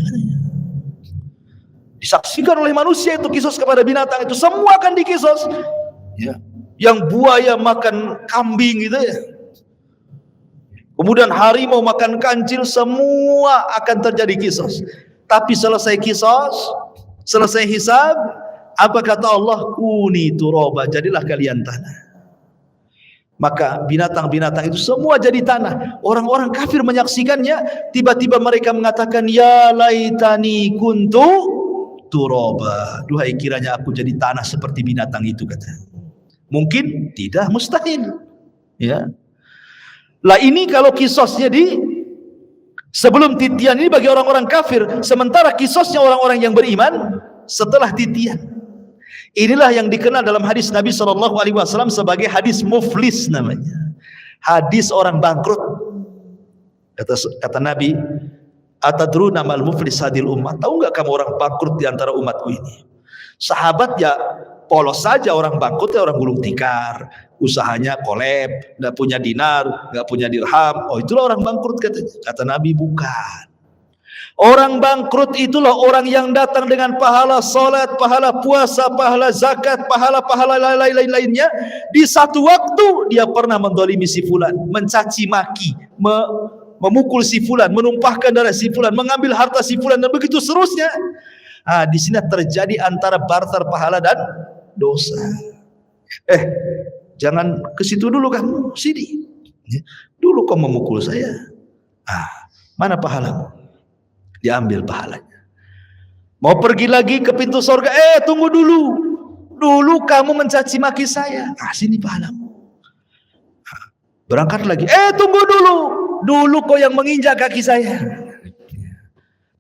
Disaksikan oleh manusia itu kisos kepada binatang itu, semua akan dikisos. Ya. Yang buaya makan kambing gitu ya. Kemudian harimau makan kancil, semua akan terjadi kisos. Tapi selesai kisos, selesai hisab, apa kata Allah? Kuni turaba, jadilah kalian tanah. Maka binatang-binatang itu semua jadi tanah. Orang-orang kafir menyaksikannya, tiba-tiba mereka mengatakan, ya laitani kuntu turaba. Duhai kiranya aku jadi tanah seperti binatang itu, kata. Mungkin tidak, mustahil. Ya. Lah ini kalau kisosnya sebelum titian ini bagi orang-orang kafir, sementara kisosnya orang-orang yang beriman setelah titian. Inilah yang dikenal dalam hadis Nabi SAW sebagai hadis muflis namanya. Hadis orang bangkrut. Kata Nabi, atadruna mal muflis hadil ummah. Tahu enggak kamu orang bangkrut di antara umatku ini? Sahabat ya polos saja, orang bangkrut ya orang gulung tikar, usahanya kolab, enggak punya dinar, enggak punya dirham. Oh, itulah orang bangkrut katanya. Kata Nabi, bukan. Orang bangkrut itulah orang yang datang dengan pahala salat, pahala puasa, pahala zakat, pahala-pahala lain-lainnya. Di satu waktu dia pernah mendolimi si fulan, mencaci maki, memukul si fulan, menumpahkan darah si fulan, mengambil harta si fulan, dan begitu seterusnya. Di sini terjadi antara barter pahala dan dosa. Jangan ke situ dulu kamu, sini. Dulu kau memukul saya. Mana pahalamu? Diambil pahalanya. Mau pergi lagi ke pintu surga, tunggu dulu. Dulu kamu mencaci maki saya. Sini pahalamu. Berangkat lagi, tunggu dulu. Dulu kau yang menginjak kaki saya.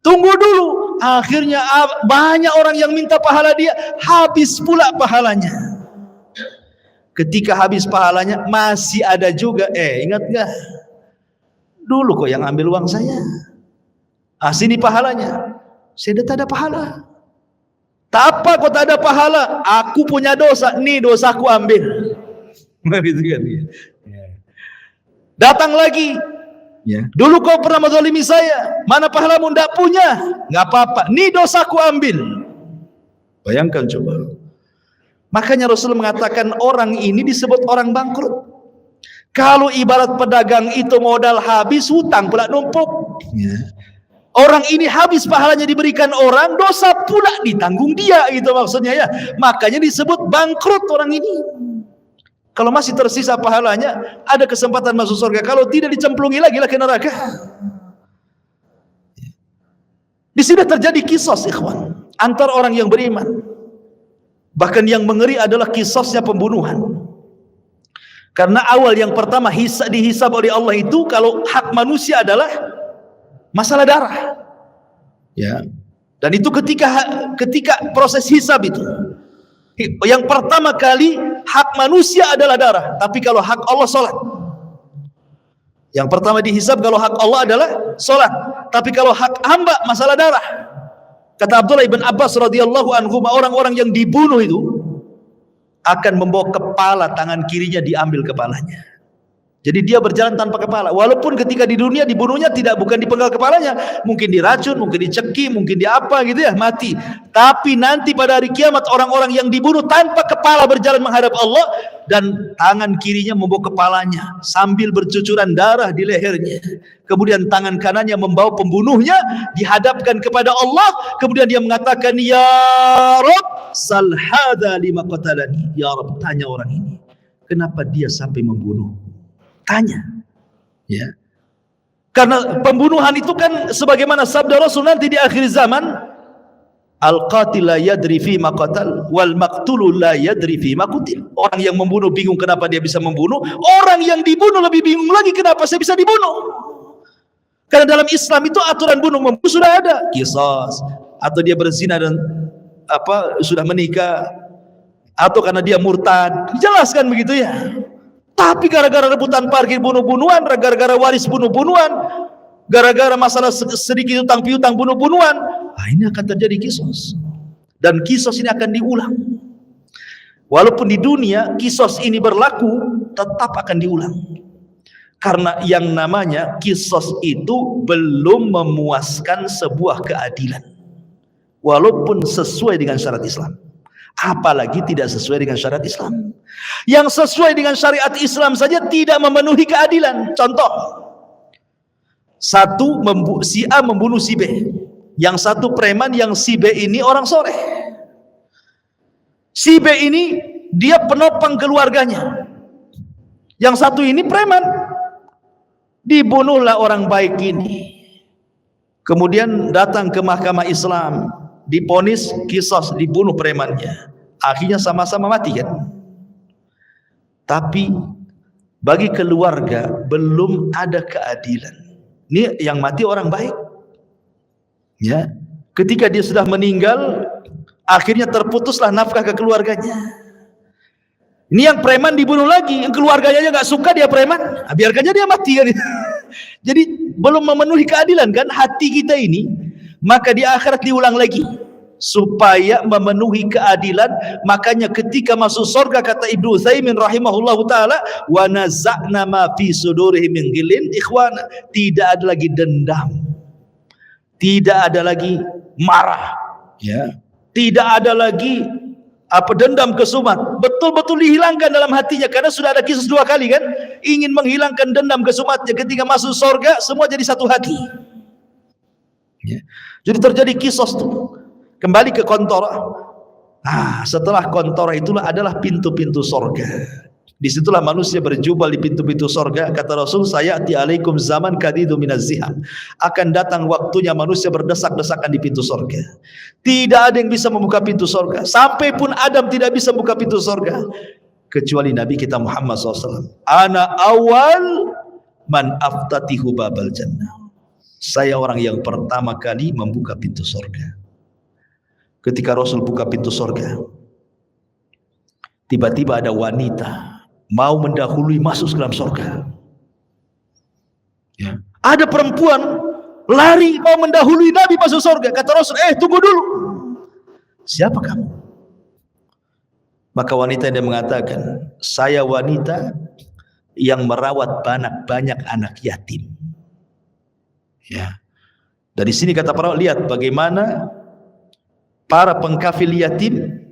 Tunggu dulu. Akhirnya banyak orang yang minta pahala dia, habis pula pahalanya. Ketika habis pahalanya, masih ada juga. Ingat gak? Dulu kau yang ambil uang saya. Sini pahalanya. Saya tak ada pahala. Tak apa kau tak ada pahala. Aku punya dosa. Nih dosaku ambil. Datang lagi. Dulu kau pernah menzalimi saya. Mana pahalamu? Tidak punya. Nggak apa-apa. Nih dosaku ambil. Bayangkan coba. Makanya Rasul mengatakan orang ini disebut orang bangkrut. Kalau ibarat pedagang itu modal habis, hutang pula numpuk. Orang ini habis pahalanya diberikan orang, dosa pula ditanggung dia, gitu maksudnya ya. Makanya disebut bangkrut orang ini. Kalau masih tersisa pahalanya, ada kesempatan masuk surga. Kalau tidak, dicemplungi lagi lah ke neraka. Di sini terjadi kisos, ikhwan, antar orang yang beriman. Bahkan yang mengeri adalah kisosnya pembunuhan. Karena awal yang pertama dihisab oleh Allah itu, kalau hak manusia adalah masalah darah. Ya. Dan itu ketika proses hisab itu, yang pertama kali hak manusia adalah darah. Tapi kalau hak Allah salat. Yang pertama dihisab kalau hak Allah adalah salat. Tapi kalau hak hamba masalah darah. Kata Abdullah ibn Abbas radhiyallahu anhu, orang-orang yang dibunuh itu akan membawa kepala, tangan kirinya diambil kepalanya. Jadi dia berjalan tanpa kepala. Walaupun ketika di dunia dibunuhnya bukan dipenggal kepalanya, mungkin diracun, mungkin dicekik, mungkin diapa gitu ya, mati. Tapi nanti pada hari kiamat orang-orang yang dibunuh tanpa kepala berjalan menghadap Allah, dan tangan kirinya membawa kepalanya sambil bercucuran darah di lehernya. Kemudian tangan kanannya membawa pembunuhnya dihadapkan kepada Allah. Kemudian dia mengatakan, ya Rabb, sal hadza lima qatalani. Ya Rabb, tanya orang ini, kenapa dia sampai membunuh? Tanya, ya. Karena pembunuhan itu kan sebagaimana sabda Rasul nanti di akhir zaman, al-qatil la yadri fi ma qatal wal maqtulu la yadri fi ma qutil. Orang yang membunuh bingung kenapa dia bisa membunuh, orang yang dibunuh lebih bingung lagi kenapa saya bisa dibunuh. Karena dalam Islam itu aturan bunuh membunuh sudah ada, qisas. Atau dia berzina dan sudah menikah, atau karena dia murtad, dijelaskan begitu ya. Tapi gara-gara rebutan parkir bunuh-bunuhan, gara-gara waris bunuh-bunuhan, gara-gara masalah sedikit utang piutang bunuh-bunuhan, ini akan terjadi kisos. Dan kisos ini akan diulang. Walaupun di dunia kisos ini berlaku, tetap akan diulang. Karena yang namanya kisos itu belum memuaskan sebuah keadilan. Walaupun sesuai dengan syariat Islam. Apalagi tidak sesuai dengan syariat Islam. Yang sesuai dengan syariat Islam saja tidak memenuhi keadilan. Contoh, si A membunuh si B, yang satu preman, yang si B ini orang soleh. Si B ini dia penopang keluarganya, yang satu ini preman. Dibunuhlah orang baik ini, kemudian datang ke mahkamah Islam, diponis qisas, dibunuh premannya, akhirnya sama-sama mati kan. Tapi bagi keluarga belum ada keadilan. Ini yang mati orang baik ya, ketika dia sudah meninggal akhirnya terputuslah nafkah ke keluarganya. Ini yang preman dibunuh lagi, yang keluarganya aja nggak suka dia preman, biarkan aja dia mati kan. Jadi belum memenuhi keadilan kan hati kita ini. Maka di akhirat diulang lagi supaya memenuhi keadilan. Makanya ketika masuk surga, kata Ibnu Utsaimin rahimahullahu taala, wa naza'na ma fi sudurihim min ghillin ikhwana, tidak ada lagi dendam, tidak ada lagi marah ya, tidak ada lagi dendam kesumat, betul-betul dihilangkan dalam hatinya. Karena sudah ada kisah 2 kali kan, ingin menghilangkan dendam kesumatnya. Ketika masuk surga semua jadi satu hati ya. Jadi terjadi kisos tuh. Kembali ke kontor. Setelah kontor itulah adalah pintu-pintu surga. Disitulah manusia berjubal di pintu-pintu surga. Kata Rasul, sayati alaikum zaman kadidu minaz ziham, akan datang waktunya manusia berdesak-desakan di pintu surga. Tidak ada yang bisa membuka pintu surga. Sampai pun Adam tidak bisa membuka pintu surga kecuali Nabi kita Muhammad SAW. Ana awal man aftatihu babal jannah. Saya orang yang pertama kali membuka pintu surga. Ketika Rasul buka pintu surga, tiba-tiba ada wanita mau mendahului masuk ke dalam surga ya. Ada perempuan lari mau mendahului Nabi masuk surga. Kata Rasul, tunggu dulu, siapa kamu? Maka wanita yang mengatakan, saya wanita yang merawat banyak anak yatim ya. Dari sini kata para lihat bagaimana para pengkafil yatim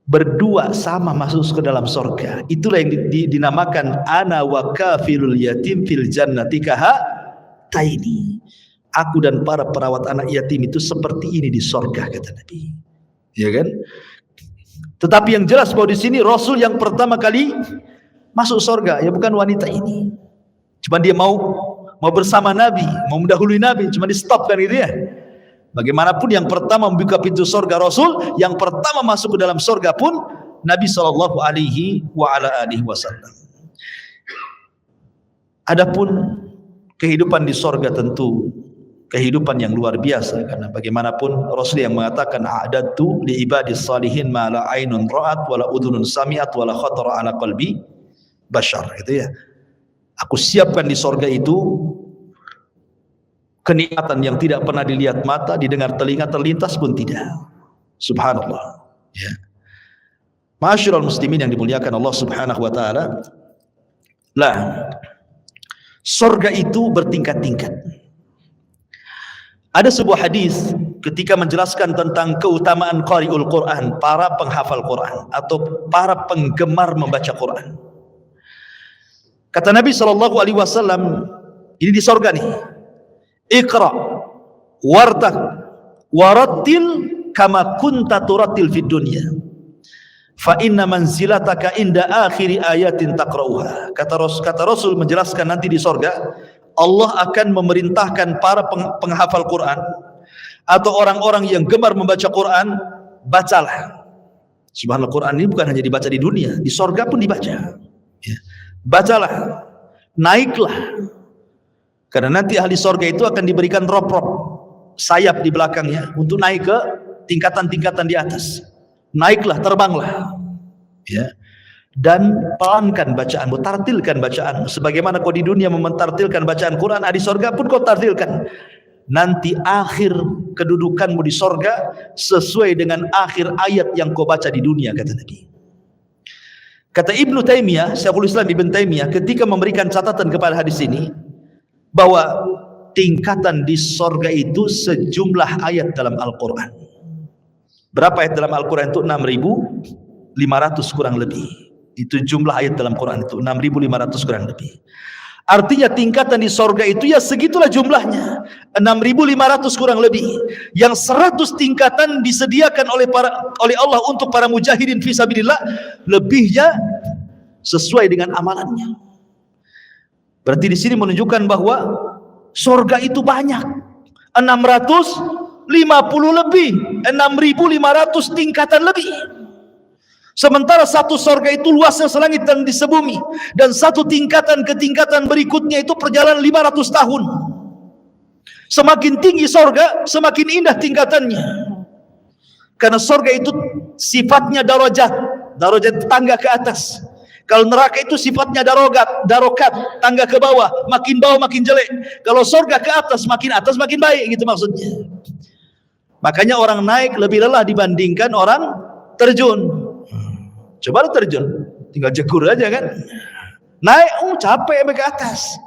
berdua sama masuk ke dalam surga. Itulah yang dinamakan ana wa kafilul yatim fil jannati kahataini. Aku dan para perawat anak yatim itu seperti ini di surga, kata Nabi. Ya kan? Tetapi yang jelas bahwa di sini Rasul yang pertama kali masuk surga ya bukan wanita ini. Cuma dia mau bersama Nabi, mau mendahului Nabi, cuma di stop kan gitu ya. Bagaimanapun yang pertama membuka pintu surga Rasul, yang pertama masuk ke dalam surga pun Nabi sallallahu alaihi wasallam. Adapun kehidupan di surga tentu kehidupan yang luar biasa, karena bagaimanapun Rasul yang mengatakan a'dadtu li ibadis salihin ma la ainun ra'at wa la udhunun sami'at wa la khatara ala qalbi bashar, gitu ya. Aku siapkan di surga itu kenikmatan yang tidak pernah dilihat mata, didengar telinga, terlintas pun tidak. Subhanallah ya. Ma'asyiral muslimin yang dimuliakan Allah Subhanahu wa taala. Lah, surga itu bertingkat-tingkat. Ada sebuah hadis ketika menjelaskan tentang keutamaan qari'ul Quran, para penghafal Quran atau para penggemar membaca Quran. Kata Nabi sallallahu alaihi wasallam, ini di surga nih. Iqra wartaq warattil kama kunta turattil fid dunya fa inna manzilataka inda akhiri ayatin taqra'uha. Kata Rasul menjelaskan nanti di surga Allah akan memerintahkan para penghafal Quran atau orang-orang yang gemar membaca Quran, bacalah. Subhanallah, Quran ini bukan hanya dibaca di dunia, di surga pun dibaca ya. Bacalah, naiklah Karena nanti ahli sorga itu akan diberikan rop-rop sayap di belakangnya untuk naik ke tingkatan-tingkatan di atas. Naiklah, terbanglah, ya. Dan pelankan bacaanmu, tartilkan bacaanmu. Sebagaimana kau di dunia mentartilkan bacaan Quran, di sorga pun kau tartilkan. Nanti akhir kedudukanmu di sorga sesuai dengan akhir ayat yang kau baca di dunia, kata Nabi. Kata Ibnu Taimiyah, Syekhul Islam Ibnu Taimiyah, ketika memberikan catatan kepada hadis ini, bahwa tingkatan di sorga itu sejumlah ayat dalam Al-Quran. Berapa ayat dalam Al-Quran itu? 6.500 kurang lebih. Itu jumlah ayat dalam Quran itu 6.500 kurang lebih. Artinya tingkatan di sorga itu ya segitulah jumlahnya, 6.500 kurang lebih. Yang 100 tingkatan disediakan oleh Allah untuk para mujahidin fisabilillah, lebihnya sesuai dengan amalannya. Berarti di sini menunjukkan bahwa sorga itu banyak, 650 lebih, 6.500 tingkatan lebih. Sementara satu sorga itu luasnya selangit dan di sebumi, dan satu tingkatan ke tingkatan berikutnya itu perjalanan 500 tahun. Semakin tinggi sorga, semakin indah tingkatannya. Karena sorga itu sifatnya darajat tangga ke atas. Kalau neraka itu sifatnya darokat, tangga ke bawah makin jelek. Kalau sorga ke atas makin baik, gitu maksudnya. Makanya orang naik lebih lelah dibandingkan orang terjun. Coba lu terjun, tinggal jegur aja kan. Naik, capek sampai ke atas.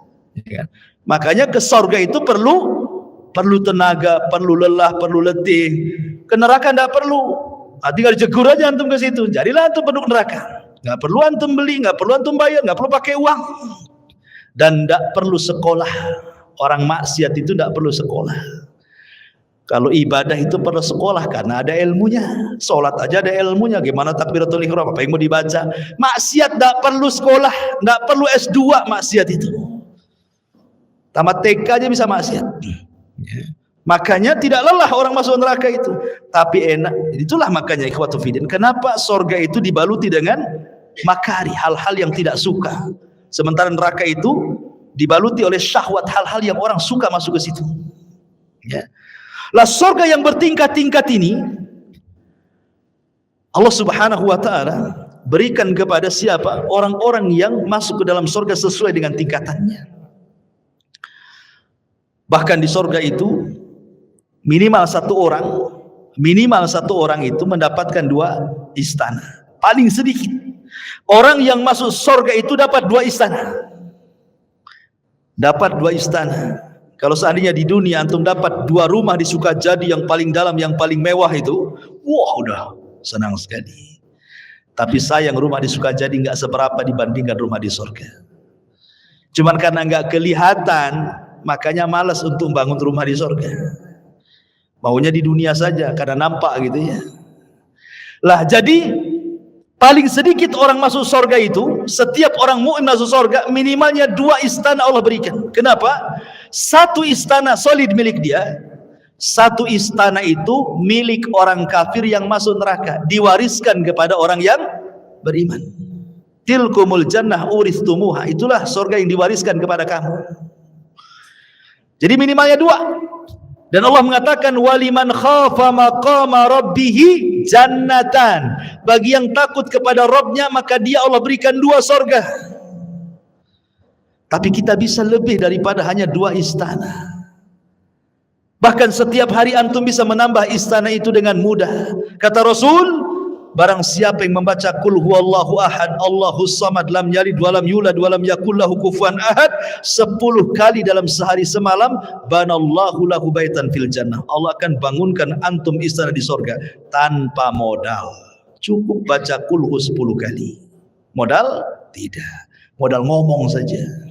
Makanya ke sorga itu perlu tenaga, perlu lelah, perlu letih. Ke neraka enggak perlu. Tinggal jegur aja antum ke situ. Jadilah antum penduduk neraka. Enggak perlu antum beli, enggak perlu antum bayar, enggak perlu pakai uang. Dan enggak perlu sekolah. Orang maksiat itu enggak perlu sekolah. Kalau ibadah itu perlu sekolah karena ada ilmunya. Sholat aja ada ilmunya. Gimana takbiratul ihram, apa yang mau dibaca? Maksiat tidak perlu sekolah, tidak perlu S2 maksiat itu. Tamat TK aja bisa maksiat. Makanya tidak lelah orang masuk neraka itu. Tapi enak. Itulah makanya ikhwatu fiddin, kenapa sorga itu dibaluti dengan makari, hal-hal yang tidak suka. Sementara neraka itu dibaluti oleh syahwat, hal-hal yang orang suka masuk ke situ. Ya. Lah surga yang bertingkat-tingkat ini Allah Subhanahu wa taala berikan kepada siapa? Orang-orang yang masuk ke dalam surga sesuai dengan tingkatannya. Bahkan di surga itu minimal satu orang itu mendapatkan 2 istana. Paling sedikit orang yang masuk surga itu dapat 2 istana. Dapat 2 istana. Kalau seandainya di dunia antum dapat 2 rumah di Sukajadi yang paling dalam, yang paling mewah itu, wah udah senang sekali. Tapi sayang rumah di Sukajadi nggak seberapa dibandingkan rumah di surga. Cuman karena nggak kelihatan, makanya malas untuk bangun rumah di surga. Maunya di dunia saja karena nampak gitu ya. Lah jadi paling sedikit orang masuk surga itu, setiap orang mukmin masuk surga minimalnya 2 istana Allah berikan. Kenapa? 1 istana solid milik dia, 1 istana itu milik orang kafir yang masuk neraka, diwariskan kepada orang yang beriman. Tilkumul jannah uristumuha, itulah surga yang diwariskan kepada kamu. Jadi minimalnya 2. Dan Allah mengatakan waliman khafa maqama rabbihi jannatan. Bagi yang takut kepada Rabbnya maka dia Allah berikan 2 surga. Tapi kita bisa lebih daripada hanya 2 istana. Bahkan setiap hari antum bisa menambah istana itu dengan mudah. Kata Rasul, barang siapa yang membaca Qul huwallahu ahad, Allahus samad, lam yalid walam yulad walam yakul lahu kufuwan ahad 10 kali dalam sehari semalam, banallahu lahu baitan fil jannah. Allah akan bangunkan antum istana di surga tanpa modal. Cukup baca Qul hu 10 kali. Modal? Tidak. Modal ngomong saja.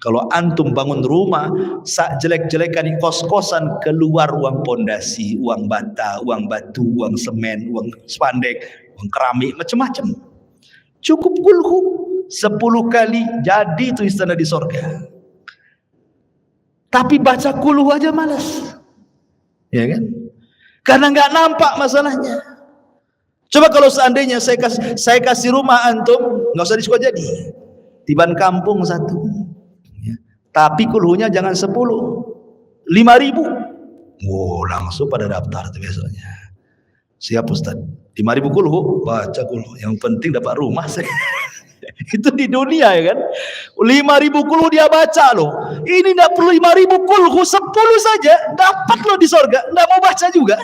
Kalau antum bangun rumah, sak jelek-jelekan di kos-kosan, keluar uang pondasi, uang bata, uang batu, uang semen, uang spandek, uang keramik, macam-macam. Cukup kulhu 10 kali, jadi itu istana di surga. Tapi baca kulhu aja malas, ya kan? Karena nggak nampak masalahnya. Coba kalau seandainya saya kasih rumah antum, nggak usah di Sukajadi, Tiban Kampung 1. Tapi kulhunya jangan 10, 5.000. Wow, langsung pada daftar tuh besoknya. Siap Ustaz, 5.000 kulhu, baca kulhu. Yang penting dapat rumah saya. Itu di dunia ya kan. 5.000 kulhu dia baca loh. Ini tidak perlu 5.000 kulhu, 10 saja dapat loh di sorga. Tidak mau baca juga.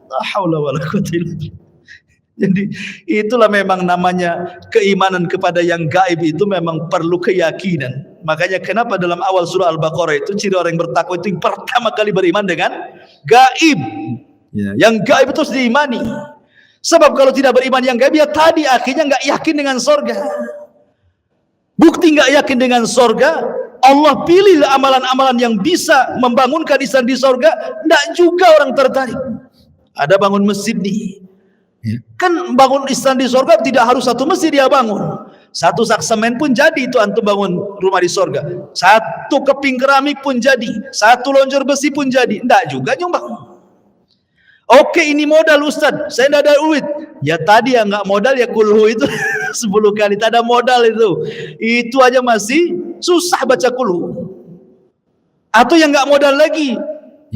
La haula wala quwwata illa billah. Jadi itulah memang namanya keimanan kepada yang gaib itu memang perlu keyakinan. Makanya kenapa dalam awal surah Al-Baqarah itu ciri orang yang bertakwa itu yang pertama kali beriman dengan gaib. Ya, yang gaib itu harus diimani. Sebab kalau tidak beriman yang gaib ya tadi akhirnya nggak yakin dengan sorga. Bukti nggak yakin dengan sorga, Allah pilih amalan-amalan yang bisa membangunkan insan di sorga, nggak juga orang tertarik. Ada bangun masjid nih. Kan bangun istan di sorga tidak harus satu masjid dia bangun. Satu sak semen pun jadi itu antum bangun rumah di sorga. Satu keping keramik pun jadi. Satu lonjor besi pun jadi. Tidak juga nyumbang. Oke ini modal Ustaz, saya tidak ada duit. Ya tadi ya nggak modal ya kulhu itu 10 kali. Tak ada modal itu. Itu aja masih susah baca kulhu. Atau yang nggak modal lagi.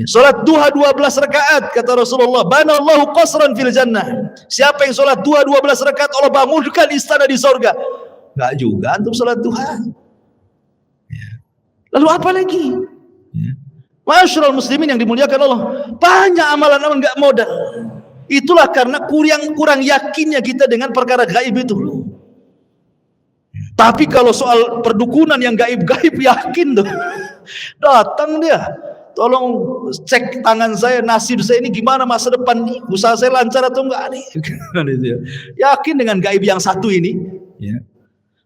Salat duha 12 rakaat kata Rasulullah, banallahu qasran fil jannah. Siapa yang salat duha 12 rakaat Allah bangunkan istana di sorga. Enggak juga antum salat duha. Lalu apa lagi? Masyarul muslimin yang dimuliakan Allah, banyak amalan-amalan enggak modal. Itulah karena kurang yakinnya kita dengan perkara gaib itu. Tapi kalau soal perdukunan yang gaib-gaib yakin tuh. Datang dia. Tolong cek tangan saya, nasib saya ini gimana masa depan nih, usaha saya lancar atau enggak nih. Yakin dengan gaib yang satu ini.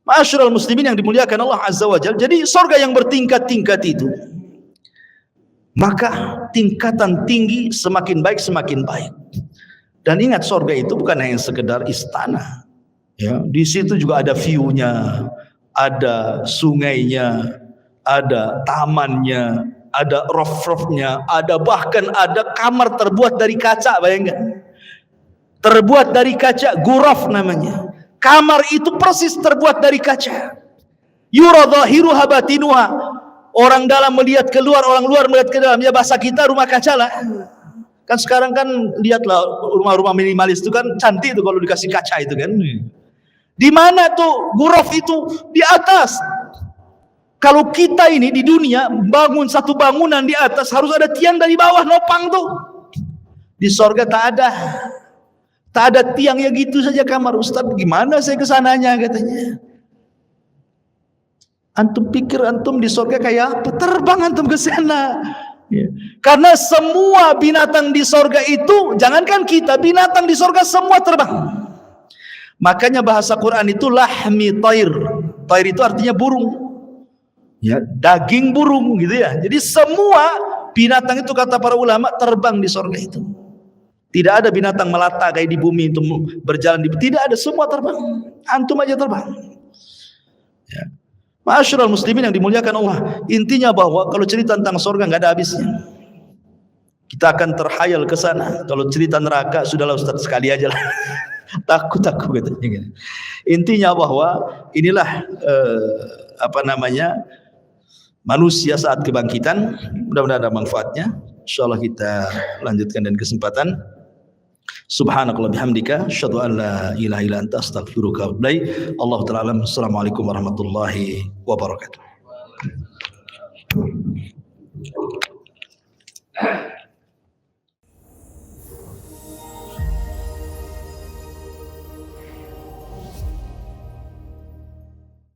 Masyarul muslimin yang dimuliakan Allah Azza wa Jalla. Jadi surga yang bertingkat-tingkat itu, maka tingkatan tinggi semakin baik semakin baik. Dan ingat surga itu bukan hanya sekedar istana. Ya, di situ juga ada view-nya, ada sungainya, ada tamannya, ada roof-roofnya, ada bahkan ada kamar terbuat dari kaca, bayangkan. Terbuat dari kaca, ghuraf namanya. Kamar itu persis terbuat dari kaca. Yura dhahiruha batinuha. Orang dalam melihat keluar, orang luar melihat ke dalam. Ya bahasa kita rumah kaca lah. Kan sekarang kan lihatlah rumah-rumah minimalis itu kan cantik itu kalau dikasih kaca itu kan. Di mana tuh ghuraf itu? Di atas. Kalau kita ini di dunia bangun satu bangunan di atas harus ada tiang dari bawah nopang tuh. Di sorga tak ada. Tak ada tiang ya gitu saja kamar. Ustaz gimana saya kesananya katanya. Antum pikir antum di sorga kayak apa? Terbang antum ke sana. Ya. Karena semua binatang di sorga itu, jangankan kita, binatang di sorga semua terbang. Makanya bahasa Quran itu lahmi tair. Tair itu artinya burung. Ya, daging burung gitu ya. Jadi semua binatang itu kata para ulama terbang di sorga itu. Tidak ada binatang melata kayak di bumi itu berjalan di, tidak ada, semua terbang. Antum aja terbang. Ya. Masyarul muslimin yang dimuliakan Allah. Intinya bahwa kalau cerita tentang sorga nggak ada habisnya. Kita akan terhayal ke sana. Kalau cerita neraka sudahlah Ustaz sekali aja lah. Takut katanya. Intinya bahwa inilah manusia saat kebangkitan. Mudah-mudahan ada manfaatnya. Insyaallah kita lanjutkan dan kesempatan. Subhanakallah bihamdika asyhadu an la ilaha illa anta astaghfiruka wa atubu ilaik. Allahu ta'ala alam. Assalamualaikum warahmatullahi wabarakatuh.